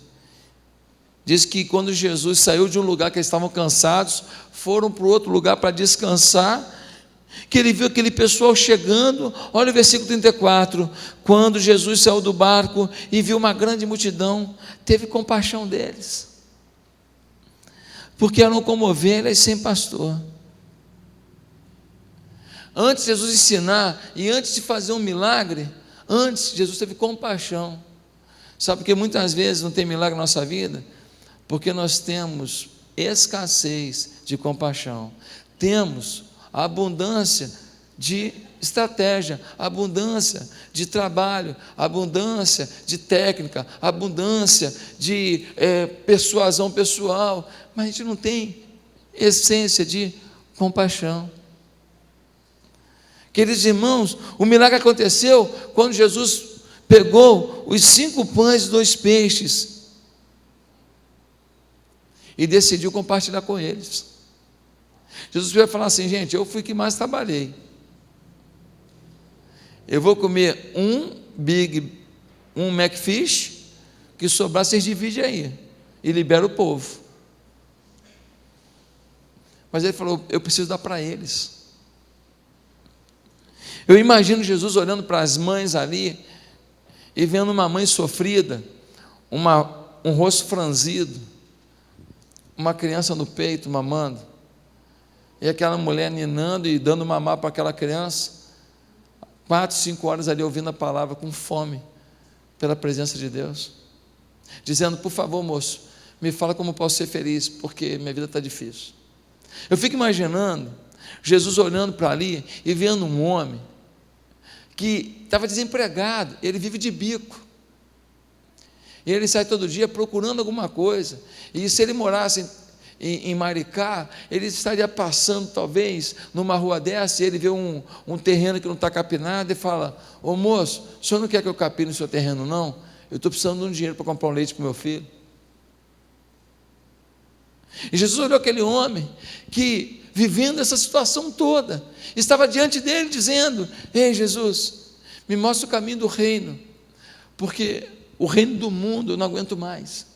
[SPEAKER 1] Diz que quando Jesus saiu de um lugar que eles estavam cansados, foram para o outro lugar para descansar, que ele viu aquele pessoal chegando. Olha o versículo 34, quando Jesus saiu do barco e viu uma grande multidão, teve compaixão deles, porque eram como ovelhas sem pastor. Antes de Jesus ensinar e antes de fazer um milagre, antes Jesus teve compaixão. Sabe por que muitas vezes não tem milagre na nossa vida? Porque nós temos escassez de compaixão, temos abundância de estratégia, abundância de trabalho, abundância de técnica, abundância de persuasão pessoal, mas a gente não tem essência de compaixão. Queridos irmãos, o milagre aconteceu quando Jesus pegou os 5 pães e 2 peixes e decidiu compartilhar com eles. Jesus vai falar assim: gente, eu fui que mais trabalhei, eu vou comer um McFish, que sobrar vocês dividem aí, e libera o povo. Mas ele falou: eu preciso dar para eles. Eu imagino Jesus olhando para as mães ali, e vendo uma mãe sofrida, um rosto franzido, uma criança no peito mamando, e aquela mulher ninando e dando mamar para aquela criança, 4, 5 horas ali ouvindo a palavra, com fome pela presença de Deus, dizendo: por favor, moço, me fala como posso ser feliz, porque minha vida está difícil. Eu fico imaginando Jesus olhando para ali e vendo um homem que estava desempregado, ele vive de bico, e ele sai todo dia procurando alguma coisa, e se ele morasse em Maricá, ele estaria passando talvez numa rua dessa, e ele vê um terreno que não está capinado, e fala: ô moço, o senhor não quer que eu capine o seu terreno não? Eu estou precisando de um dinheiro para comprar um leite para o meu filho. E Jesus olhou aquele homem que, vivendo essa situação toda, estava diante dele dizendo: ei, Jesus, me mostra o caminho do reino, porque o reino do mundo eu não aguento mais.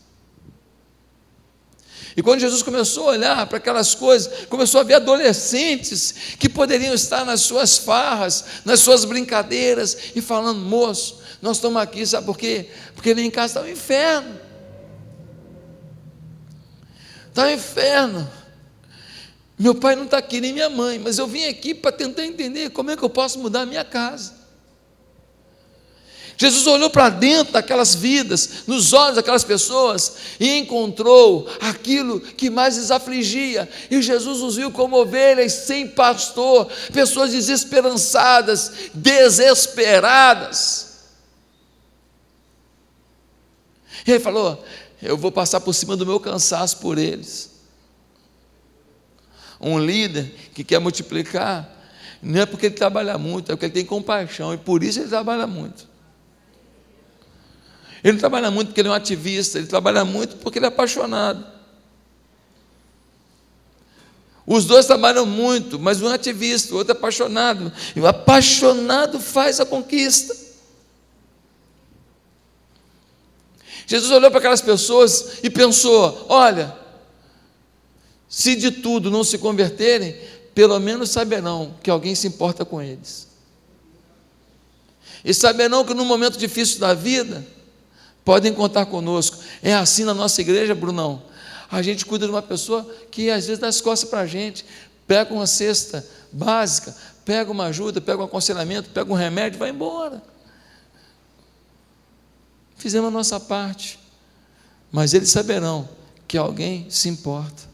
[SPEAKER 1] E quando Jesus começou a olhar para aquelas coisas, começou a ver adolescentes que poderiam estar nas suas farras, nas suas brincadeiras, e falando: moço, nós estamos aqui, sabe por quê? Porque ali em casa está o inferno. Está o inferno. Meu pai não está aqui, nem minha mãe, mas eu vim aqui para tentar entender como é que eu posso mudar a minha casa. Jesus olhou para dentro daquelas vidas, nos olhos daquelas pessoas, e encontrou aquilo que mais lhes afligia. E Jesus os viu como ovelhas sem pastor, pessoas desesperançadas, desesperadas. E ele falou: eu vou passar por cima do meu cansaço por eles. Um líder que quer multiplicar, não é porque ele trabalha muito, é porque ele tem compaixão, e por isso ele trabalha muito. Ele não trabalha muito porque ele é um ativista, ele trabalha muito porque ele é apaixonado. Os dois trabalham muito, mas um é ativista, o outro é apaixonado. E o apaixonado faz a conquista. Jesus olhou para aquelas pessoas e pensou: olha, se de tudo não se converterem, pelo menos saberão que alguém se importa com eles. E saberão que no momento difícil da vida, podem contar conosco. É assim na nossa igreja, Brunão. A gente cuida de uma pessoa que às vezes dá as costas para a gente, pega uma cesta básica, pega uma ajuda, pega um aconselhamento, pega um remédio e vai embora. Fizemos a nossa parte, mas eles saberão que alguém se importa.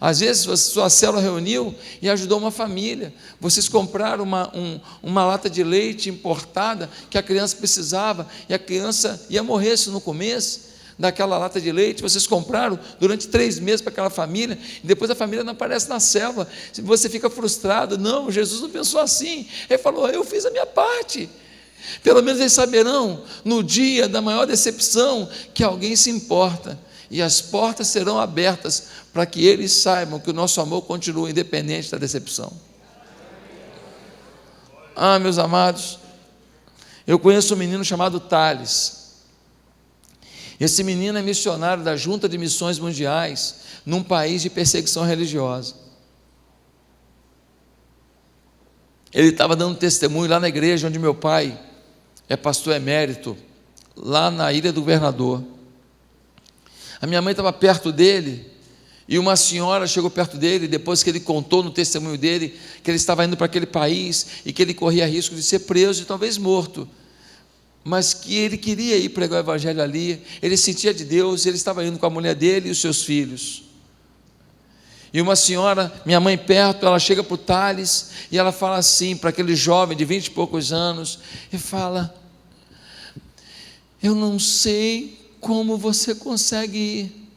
[SPEAKER 1] Às vezes a sua célula reuniu e ajudou uma família, vocês compraram uma lata de leite importada que a criança precisava, e a criança ia morrer se não comesse daquela lata de leite. Vocês compraram durante 3 meses para aquela família, e depois a família não aparece na célula, você fica frustrado. Não, Jesus não pensou assim, ele falou: eu fiz a minha parte. Pelo menos eles saberão no dia da maior decepção que alguém se importa, e as portas serão abertas para que eles saibam que o nosso amor continua independente da decepção. Ah, meus amados, eu conheço um menino chamado Thales. Esse menino é missionário da Junta de Missões Mundiais, num país de perseguição religiosa. Ele estava dando testemunho lá na igreja onde meu pai é pastor emérito, lá na Ilha do Governador. A minha mãe estava perto dele, e uma senhora chegou perto dele, depois que ele contou no testemunho dele, que ele estava indo para aquele país, e que ele corria risco de ser preso e talvez morto, mas que ele queria ir pregar o evangelho ali, ele sentia de Deus, ele estava indo com a mulher dele e os seus filhos. E uma senhora, minha mãe perto, ela chega para o Thales, e ela fala assim, para aquele jovem de 20 e poucos anos, e fala: eu não sei como você consegue ir.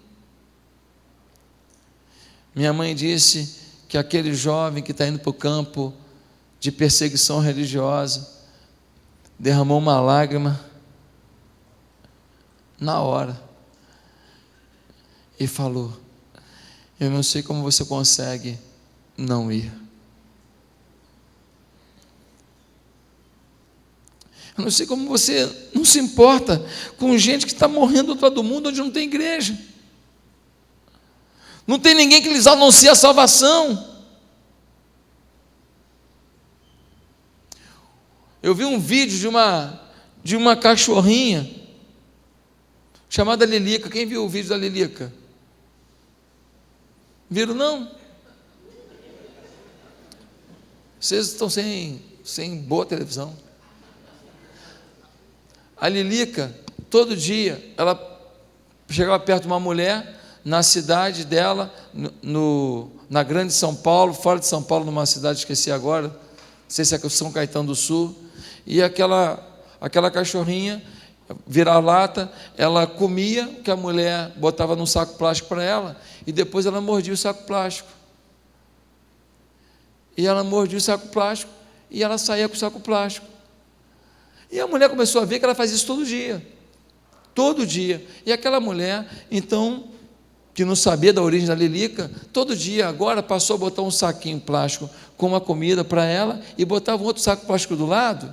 [SPEAKER 1] Minha mãe disse que aquele jovem que está indo para o campo de perseguição religiosa derramou uma lágrima na hora e falou: eu não sei como você consegue não ir. Eu não sei como você não se importa com gente que está morrendo do outro lado do mundo, onde não tem igreja. Não tem ninguém que lhes anuncie a salvação. Eu vi um vídeo de uma cachorrinha chamada Lilica. Quem viu o vídeo da Lilica? Viram, não? Vocês estão sem boa televisão. A Lilica, todo dia, ela chegava perto de uma mulher na cidade dela, na grande São Paulo, fora de São Paulo, numa cidade, esqueci agora, não sei se é São Caetano do Sul, e aquela cachorrinha, vira-lata, ela comia o que a mulher botava num saco plástico para ela, e depois ela mordia o saco plástico. E ela mordia o saco plástico, e ela saía com o saco plástico. E a mulher começou a ver que ela fazia isso todo dia. E aquela mulher, então, que não sabia da origem da Lilica, todo dia agora passou a botar um saquinho plástico com uma comida para ela e botava um outro saco plástico do lado,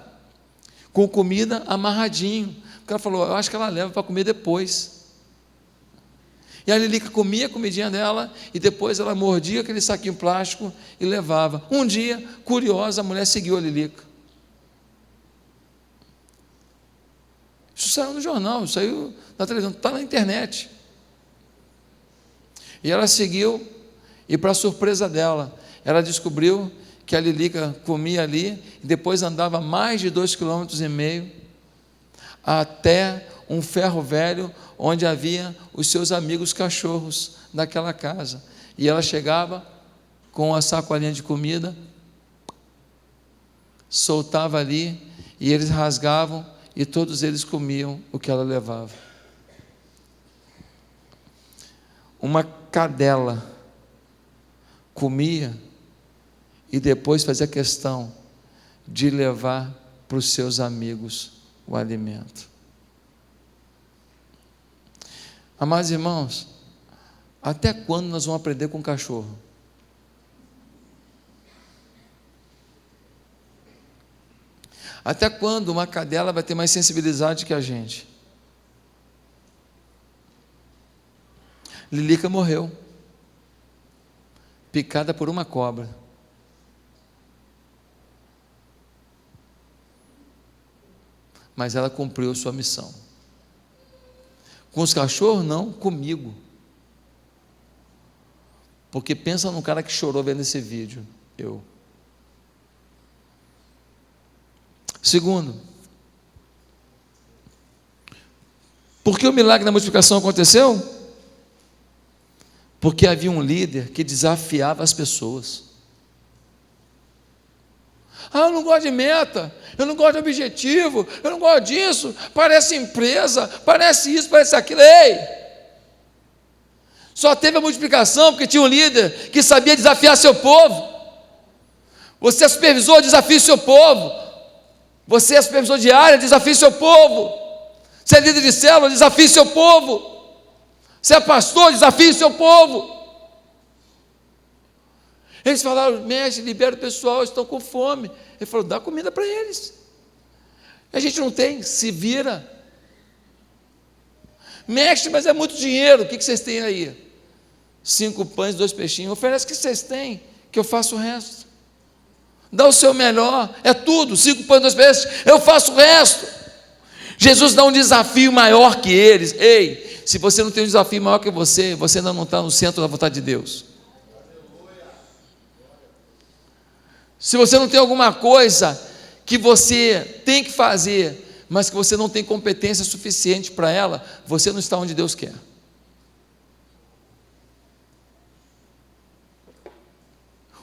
[SPEAKER 1] com comida amarradinho. O cara falou, eu acho que ela leva para comer depois. E a Lilica comia a comidinha dela e depois ela mordia aquele saquinho plástico e levava. Um dia, curiosa, a mulher seguiu a Lilica. Isso saiu no jornal, saiu na televisão, está na internet. E ela seguiu, e para surpresa dela, ela descobriu que a Lilica comia ali, e depois andava mais de 2,5 km, até um ferro velho, onde havia os seus amigos cachorros daquela casa. E ela chegava com a sacolinha de comida, soltava ali, e eles rasgavam, e todos eles comiam o que ela levava. Uma cadela comia e depois fazia questão de levar para os seus amigos o alimento. Amados irmãos, até quando nós vamos aprender com o cachorro? Até quando uma cadela vai ter mais sensibilidade que a gente? Lilica morreu, picada por uma cobra. Mas ela cumpriu sua missão. Com os cachorros, não, comigo. Porque pensa num cara que chorou vendo esse vídeo, eu. Segundo, por que o milagre da multiplicação aconteceu? Porque havia um líder que desafiava as pessoas. Eu não gosto de meta, eu não gosto de objetivo, eu não gosto disso, parece empresa, parece isso, parece aquilo. Ei! Só teve a multiplicação porque tinha um líder que sabia desafiar seu povo. Você é supervisor, desafie seu povo. Você é supervisor de área, desafie seu povo. Você é líder de célula, desafie seu povo. Você é pastor, desafie seu povo. Eles falaram, mestre, libera o pessoal, estão com fome. Ele falou, dá comida para eles. A gente não tem, se vira. Mestre, mas é muito dinheiro, o que vocês têm aí? 5 pães, 2 peixinhos, oferece o que vocês têm, que eu faço o resto. Dá o seu melhor, é tudo, 5 pães, 2 peixes, eu faço o resto. Jesus dá um desafio maior que eles. Ei, se você não tem um desafio maior que você ainda não está no centro da vontade de Deus. Se você não tem alguma coisa que você tem que fazer, mas que você não tem competência suficiente para ela, você não está onde Deus quer.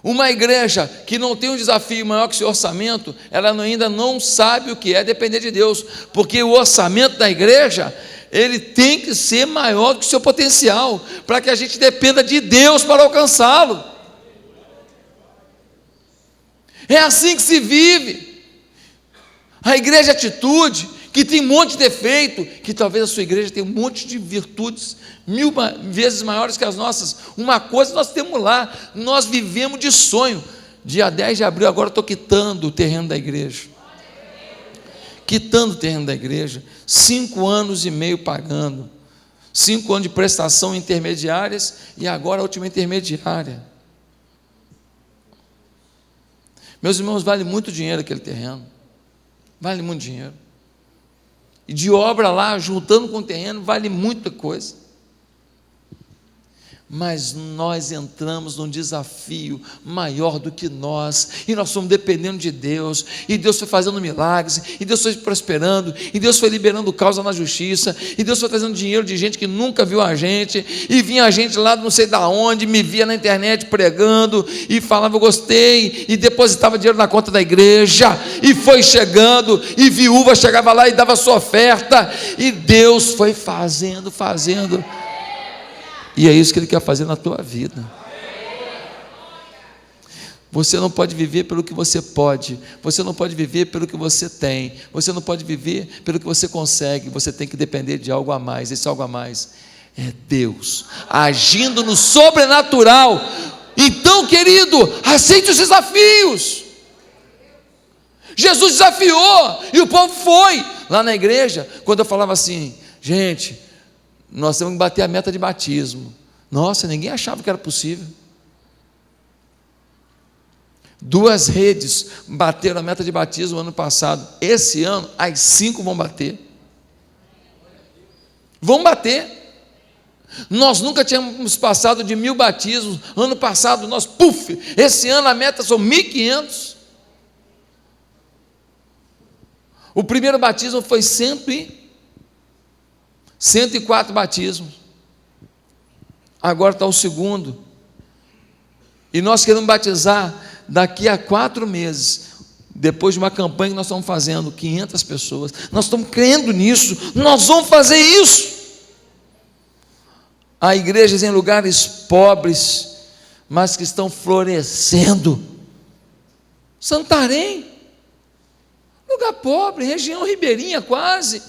[SPEAKER 1] Uma igreja que não tem um desafio maior que o seu orçamento, ela ainda não sabe o que é depender de Deus, porque o orçamento da igreja, ele tem que ser maior do que o seu potencial, para que a gente dependa de Deus para alcançá-lo. É assim que se vive. A igreja Atitude, que tem um monte de defeito, que talvez a sua igreja tenha um monte de virtudes 1000 vezes maiores que as nossas. Uma coisa nós temos lá, nós vivemos de sonho. Dia 10 de abril, agora estou quitando o terreno da igreja. Quitando o terreno da igreja, 5 anos e meio pagando, 5 anos de prestação intermediárias, e agora a última intermediária. Meus irmãos, vale muito dinheiro aquele terreno, vale muito dinheiro, e de obra lá, juntando com o terreno, vale muita coisa. Mas nós entramos num desafio maior do que nós, e nós estamos dependendo de Deus, e Deus foi fazendo milagres, e Deus foi prosperando, e Deus foi liberando causa na justiça, e Deus foi trazendo dinheiro de gente que nunca viu a gente, e vinha a gente lá não sei da onde, me via na internet pregando, e falava eu gostei, e depositava dinheiro na conta da igreja, e foi chegando, e viúva chegava lá e dava sua oferta, e Deus foi fazendo, e é isso que Ele quer fazer na tua vida. Você não pode viver pelo que você pode, você não pode viver pelo que você tem, você não pode viver pelo que você consegue, você tem que depender de algo a mais. Esse algo a mais É Deus agindo no sobrenatural. Então, querido, aceite os desafios. Jesus desafiou e o povo foi. Lá na igreja, quando eu falava assim, gente, nós temos que bater a meta de batismo. Nossa, ninguém achava que era possível. 2 redes bateram a meta de batismo ano passado. Esse ano, as 5 vão bater. Vão bater. Nós nunca tínhamos passado de 1.000 batismos. Ano passado, esse ano a meta são 1.500. O primeiro batismo foi 104 batismos. Agora está o segundo. E nós queremos batizar daqui a 4 meses. Depois de uma campanha que nós estamos fazendo, 500 pessoas. Nós estamos crendo nisso. Nós vamos fazer isso. Há igrejas em lugares pobres, mas que estão florescendo. Santarém, lugar pobre, região ribeirinha quase.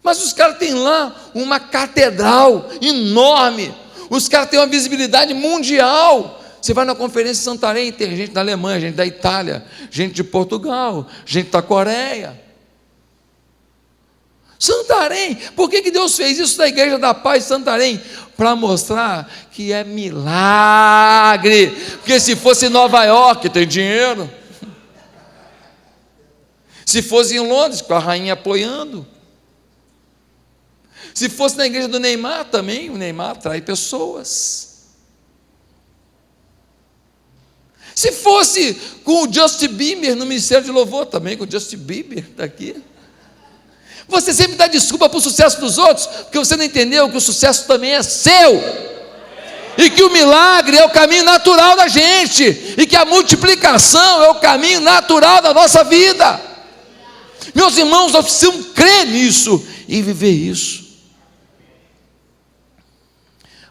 [SPEAKER 1] Mas os caras têm lá uma catedral enorme. Os caras têm uma visibilidade mundial. Você vai na conferência em Santarém, tem gente da Alemanha, gente da Itália, gente de Portugal, gente da Coreia. Santarém, por que Deus fez isso na Igreja da Paz de Santarém? Para mostrar que é milagre. Porque se fosse em Nova York, tem dinheiro. Se fosse em Londres, com a rainha apoiando. Se fosse na igreja do Neymar também, o Neymar atrai pessoas. Se fosse com o Justin Bieber no Ministério de Louvor também, com o Justin Bieber daqui. Você sempre dá desculpa para o sucesso dos outros, porque você não entendeu que o sucesso também é seu. E que o milagre é o caminho natural da gente. E que a multiplicação é o caminho natural da nossa vida. Meus irmãos, nós precisamos crer nisso e viver isso.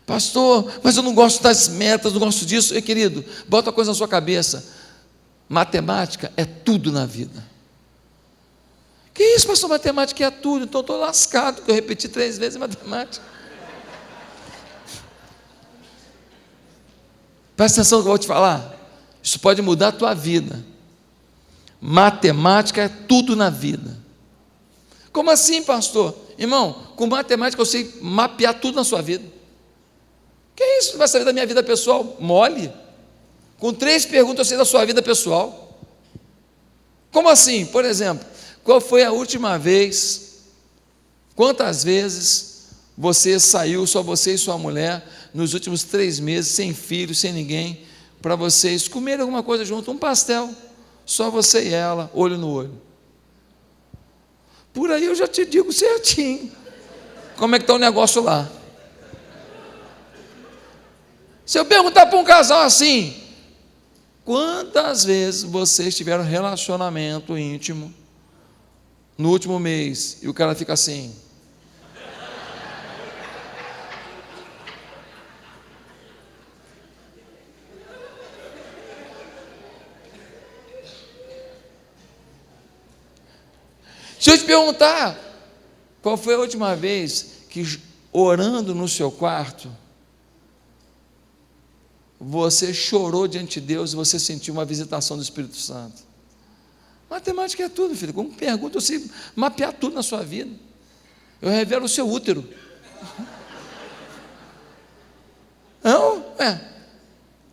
[SPEAKER 1] Pastor, mas eu não gosto das metas, não gosto disso. Querido, bota uma coisa na sua cabeça. Matemática é tudo na vida. Que isso, pastor? Matemática é tudo. Então eu estou lascado, porque eu repeti 3 vezes matemática. Presta atenção no que eu vou te falar. Isso pode mudar a tua vida. Matemática é tudo na vida. Como assim, pastor? Irmão, com matemática eu sei mapear tudo na sua vida. Que isso? Você vai saber da minha vida pessoal? Mole. Com 3 perguntas eu sei da sua vida pessoal. Como assim? Por exemplo, qual foi a última vez, quantas vezes você saiu, só você e sua mulher, nos últimos 3 meses, sem filho, sem ninguém, para vocês comerem alguma coisa junto, um pastel, só você e ela, olho no olho? Por aí eu já te digo certinho, como é que está o negócio lá. Se eu perguntar para um casal assim, quantas vezes vocês tiveram relacionamento íntimo no último mês, e o cara fica assim, se eu te perguntar, qual foi a última vez que, orando no seu quarto, você chorou diante de Deus e você sentiu uma visitação do Espírito Santo? Matemática é tudo, filho. Como pergunta, eu sei mapear tudo na sua vida. Eu revelo o seu útero. Não?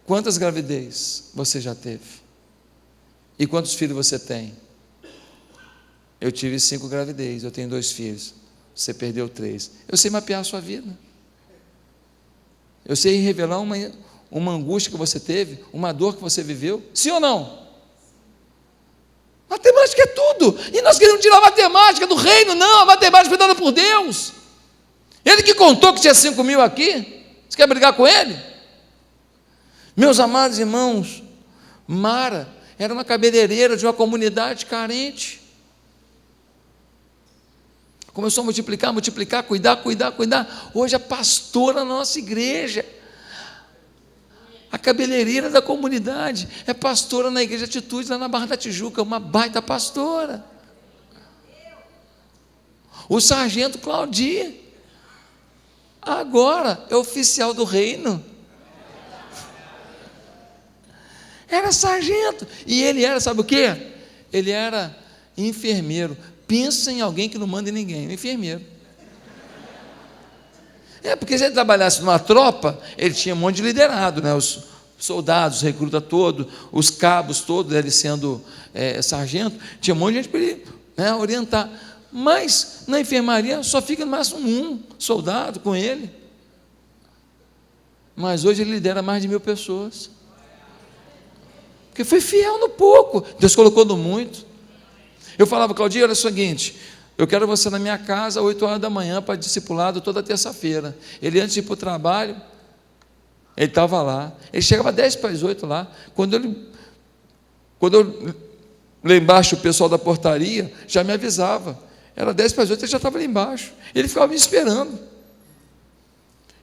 [SPEAKER 1] Quantas gravidez você já teve? E quantos filhos você tem? Eu tive 5 gravidez, eu tenho 2 filhos. Você perdeu 3. Eu sei mapear a sua vida. Eu sei revelar uma angústia que você teve, uma dor que você viveu. Sim ou não? Matemática é tudo. E nós queremos tirar a matemática do reino. Não, a matemática foi dada por Deus. Ele que contou que tinha 5.000 aqui. Você quer brigar com ele? Meus amados irmãos, Mara era uma cabeleireira de uma comunidade carente. Começou a multiplicar, cuidar. Hoje é pastora na nossa igreja. A cabeleireira da comunidade é pastora na Igreja Atitude, lá na Barra da Tijuca, uma baita pastora. O sargento Claudir agora é oficial do reino. Era sargento. E ele era, sabe o quê? Ele era enfermeiro. Pensa em alguém que não manda em ninguém, um enfermeiro. Porque se ele trabalhasse numa tropa, ele tinha um monte de liderado, né? Os soldados, os recrutas todos, os cabos todos, ele sendo sargento, tinha um monte de gente para ele, né, orientar. Mas na enfermaria só fica no máximo um soldado com ele. Mas hoje ele lidera mais de 1000 pessoas. Porque foi fiel no pouco, Deus colocou no muito. Eu falava, Claudinho, olha o seguinte, eu quero você na minha casa às 8 horas da manhã para discipulado toda terça-feira. Ele, antes de ir para o trabalho, ele estava lá. Ele chegava 10 para as 8 lá. Quando eu lá embaixo, o pessoal da portaria já me avisava. Era 10 para as 8, ele já estava lá embaixo. Ele ficava me esperando.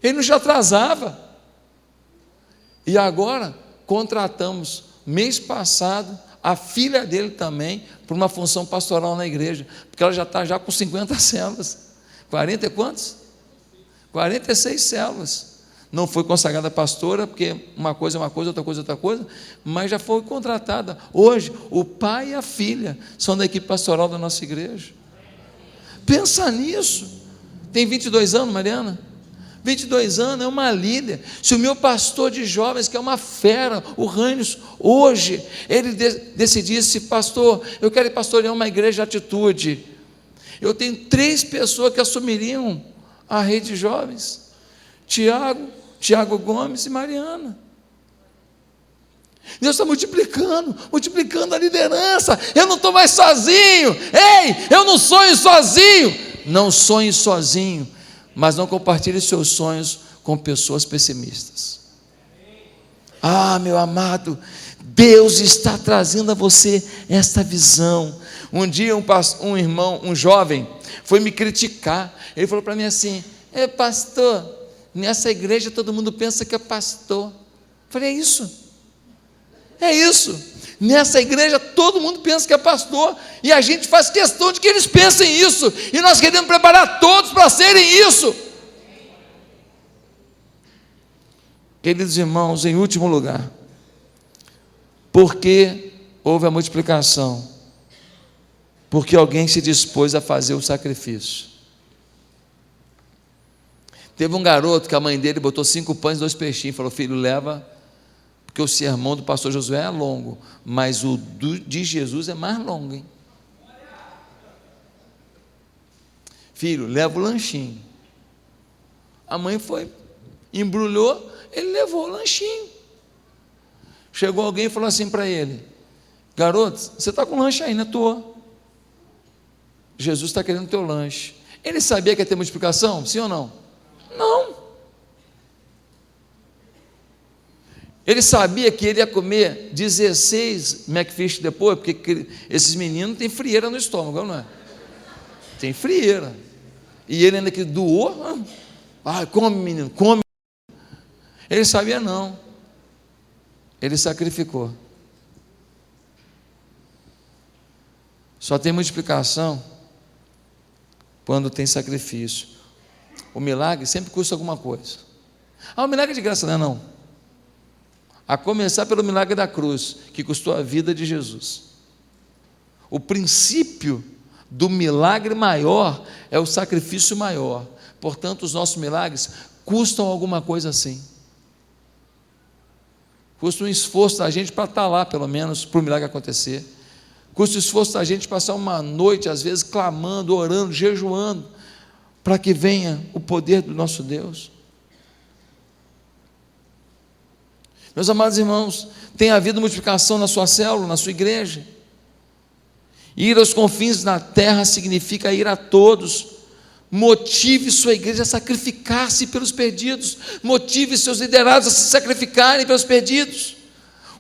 [SPEAKER 1] Ele não já atrasava. E agora, contratamos, mês passado, a filha dele também, para uma função pastoral na igreja, porque ela já está já com 50 células. 40 e quantos? 46 células. Não foi consagrada pastora, porque uma coisa é uma coisa, outra coisa é outra coisa, mas já foi contratada. Hoje, o pai e a filha são da equipe pastoral da nossa igreja. Pensa nisso. Tem 22 anos, Mariana? 22 anos, é uma líder. Se o meu pastor de jovens, que é uma fera, o Rânios, hoje, ele decidisse, pastor, eu quero pastorear uma igreja de atitude. Eu tenho 3 pessoas que assumiriam a rede de jovens: Tiago Gomes e Mariana. Deus está multiplicando a liderança. Eu não estou mais sozinho. Ei, eu não sonho sozinho. Não sonhe sozinho, mas não compartilhe seus sonhos com pessoas pessimistas. Ah, meu amado, Deus está trazendo a você esta visão. Um dia um irmão, um jovem, foi me criticar. Ele falou para mim assim: pastor, nessa igreja todo mundo pensa que é pastor. Eu falei, é isso. Nessa igreja todo mundo pensa que é pastor, e a gente faz questão de que eles pensem isso, e nós queremos preparar todos para serem isso. Queridos irmãos, em último lugar, porque houve a multiplicação? Porque alguém se dispôs a fazer o sacrifício. Teve um garoto que a mãe dele botou 5 pães e 2 peixinhos, falou: filho, leva, porque o sermão do pastor Josué é longo, mas o de Jesus é mais longo, hein? Filho, leva o lanchinho. A mãe foi, embrulhou, ele levou o lanchinho. Chegou alguém e falou assim para ele: garoto, você está com lanche aí, né? Estou. Jesus está querendo o teu lanche. Ele sabia que ia ter multiplicação? Sim ou não? Não. Ele sabia que ele ia comer 16 McFish depois, porque esses meninos têm frieira no estômago, não é? Tem frieira. E ele ainda que doou, come menino, come. Ele sabia não. Ele sacrificou. Só tem multiplicação quando tem sacrifício. O milagre sempre custa alguma coisa. O milagre é de graça, não é não? A começar pelo milagre da cruz, que custou a vida de Jesus. O princípio do milagre maior é o sacrifício maior. Portanto, os nossos milagres custam alguma coisa assim. Custa um esforço da gente para estar lá, pelo menos, para o milagre acontecer. Custa o esforço da gente passar uma noite, às vezes, clamando, orando, jejuando, para que venha o poder do nosso Deus. Meus amados irmãos, tem havido multiplicação na sua célula, na sua igreja. Ir aos confins da terra significa ir a todos. Motive sua igreja a sacrificar-se pelos perdidos. Motive seus liderados a se sacrificarem pelos perdidos.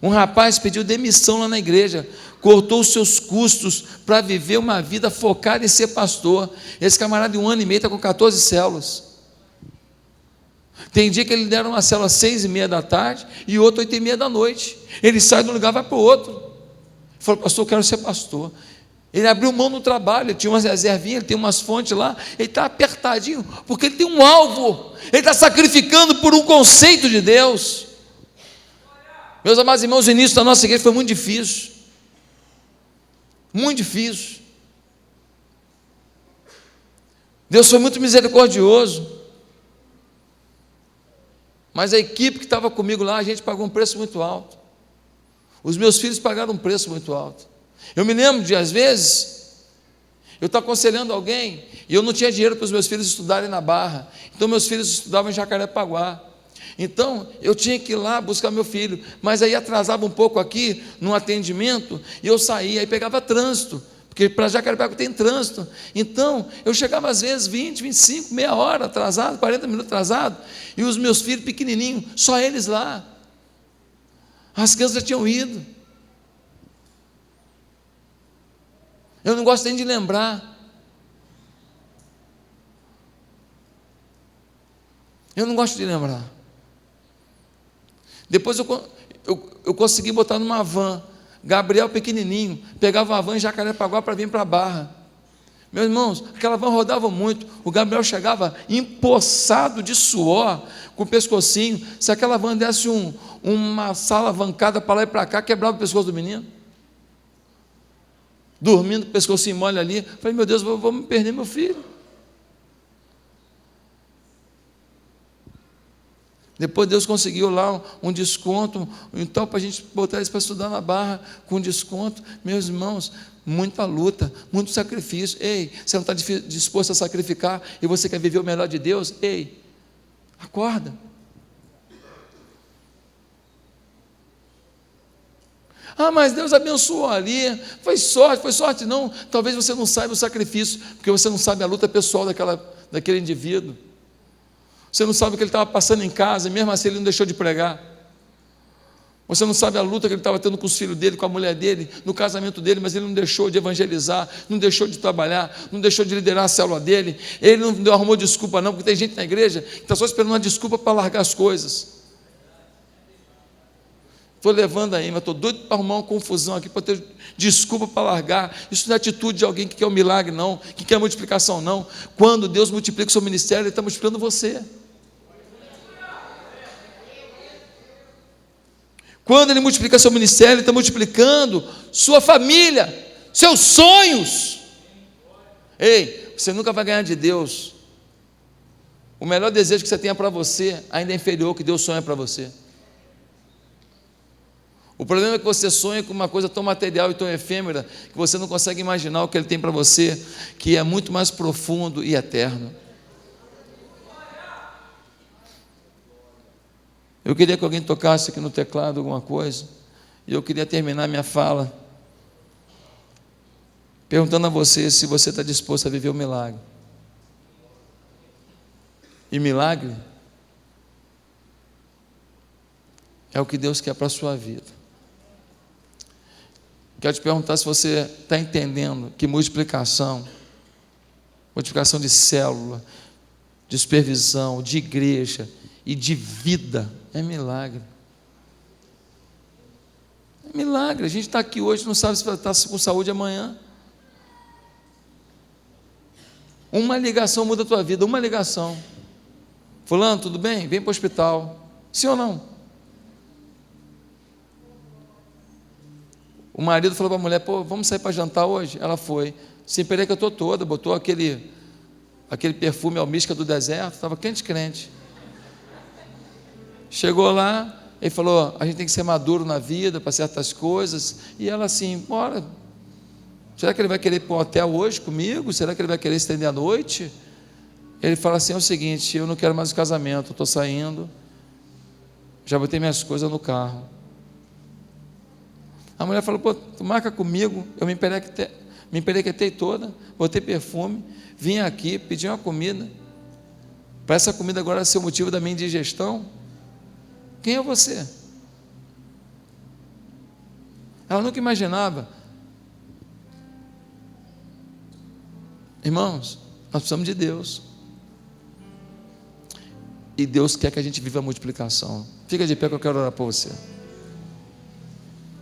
[SPEAKER 1] Um rapaz pediu demissão lá na igreja, cortou os seus custos para viver uma vida focada em ser pastor. Esse camarada de 1 ano e meio está com 14 células. Tem dia que ele lidera uma célula às 6:30 da tarde e outra 8:30 da noite. Ele sai de um lugar e vai para o outro. Ele falou: pastor, eu quero ser pastor. Ele abriu mão no trabalho, ele tinha umas reservinhas, ele tem umas fontes lá, ele está apertadinho, porque ele tem um alvo, ele está sacrificando por um conceito de Deus. Meus amados irmãos, o início da nossa igreja foi muito difícil. Muito difícil. Deus foi muito misericordioso. Mas a equipe que estava comigo lá, a gente pagou um preço muito alto. Os meus filhos pagaram um preço muito alto. Eu me lembro de, às vezes, eu estou aconselhando alguém e eu não tinha dinheiro para os meus filhos estudarem na Barra. Então, meus filhos estudavam em Jacarepaguá. Então, eu tinha que ir lá buscar meu filho, mas aí atrasava um pouco aqui no atendimento e eu saía, aí pegava trânsito, porque para Jacarepaguá tem trânsito. Então, eu chegava às vezes 20, 25, meia hora atrasado, 40 minutos atrasado, e os meus filhos pequenininhos, só eles lá. As crianças já tinham ido. Eu não gosto nem de lembrar. Eu não gosto de lembrar. Depois eu consegui botar numa van, Gabriel pequenininho, pegava uma van em Jacarepaguá para vir para a Barra. Meus irmãos, aquela van rodava muito, o Gabriel chegava empoçado de suor, com o pescocinho. Se aquela van desse uma sala vancada para lá e para cá, quebrava o pescoço do menino. Dormindo, pescocinho mole ali. Falei, meu Deus, vou me perder meu filho. Depois Deus conseguiu lá um desconto, então para a gente botar eles para estudar na Barra com desconto. Meus irmãos, muita luta, muito sacrifício. Ei, você não está disposto a sacrificar e você quer viver o melhor de Deus? Ei, acorda. Ah, mas Deus abençoou ali, foi sorte não, talvez você não saiba o sacrifício, porque você não sabe a luta pessoal daquele indivíduo. Você não sabe o que ele estava passando em casa, e mesmo assim ele não deixou de pregar. Você não sabe a luta que ele estava tendo com os filhos dele, com a mulher dele, no casamento dele, mas ele não deixou de evangelizar, não deixou de trabalhar, não deixou de liderar a célula dele. Ele não arrumou desculpa não, porque tem gente na igreja que está só esperando uma desculpa para largar as coisas. Estou levando aí, mas estou doido para arrumar uma confusão aqui, para ter desculpa para largar. Isso não é atitude de alguém que quer um milagre não, que quer multiplicação não. Quando Deus multiplica o seu ministério, Ele está multiplicando você. Quando Ele multiplica seu ministério, Ele está multiplicando sua família, seus sonhos. Ei, você nunca vai ganhar de Deus. O melhor desejo que você tenha para você ainda é inferior ao que Deus sonha para você. O problema é que você sonha com uma coisa tão material e tão efêmera que você não consegue imaginar o que Ele tem para você, que é muito mais profundo e eterno. Eu queria que alguém tocasse aqui no teclado alguma coisa, e eu queria terminar minha fala perguntando a você se você está disposto a viver o milagre. E milagre é o que Deus quer para a sua vida. Quero te perguntar se você está entendendo que multiplicação de célula, de supervisão, de igreja e de vida é milagre. É milagre. A gente está aqui hoje, não sabe se vai estar com saúde amanhã. Uma ligação muda a tua vida, uma ligação. Fulano, tudo bem? Vem para o hospital. Sim ou não? O marido falou para a mulher, pô, vamos sair para jantar hoje? Ela foi, se emperequetou toda, botou aquele perfume almística do deserto, estava crente. Chegou lá, ele falou, a gente tem que ser maduro na vida, para certas coisas, e ela assim, bora, será que ele vai querer ir para um hotel hoje comigo? Será que ele vai querer estender a noite? Ele fala assim, é o seguinte, eu não quero mais o casamento, estou saindo, já botei minhas coisas no carro. A mulher falou, pô, tu marca comigo, eu me emperequetei toda, botei perfume, vim aqui, pedi uma comida, para essa comida agora ser o motivo da minha indigestão. Quem é você? Ela nunca imaginava. Irmãos, nós precisamos de Deus. E Deus quer que a gente viva a multiplicação. Fica de pé que eu quero orar por você.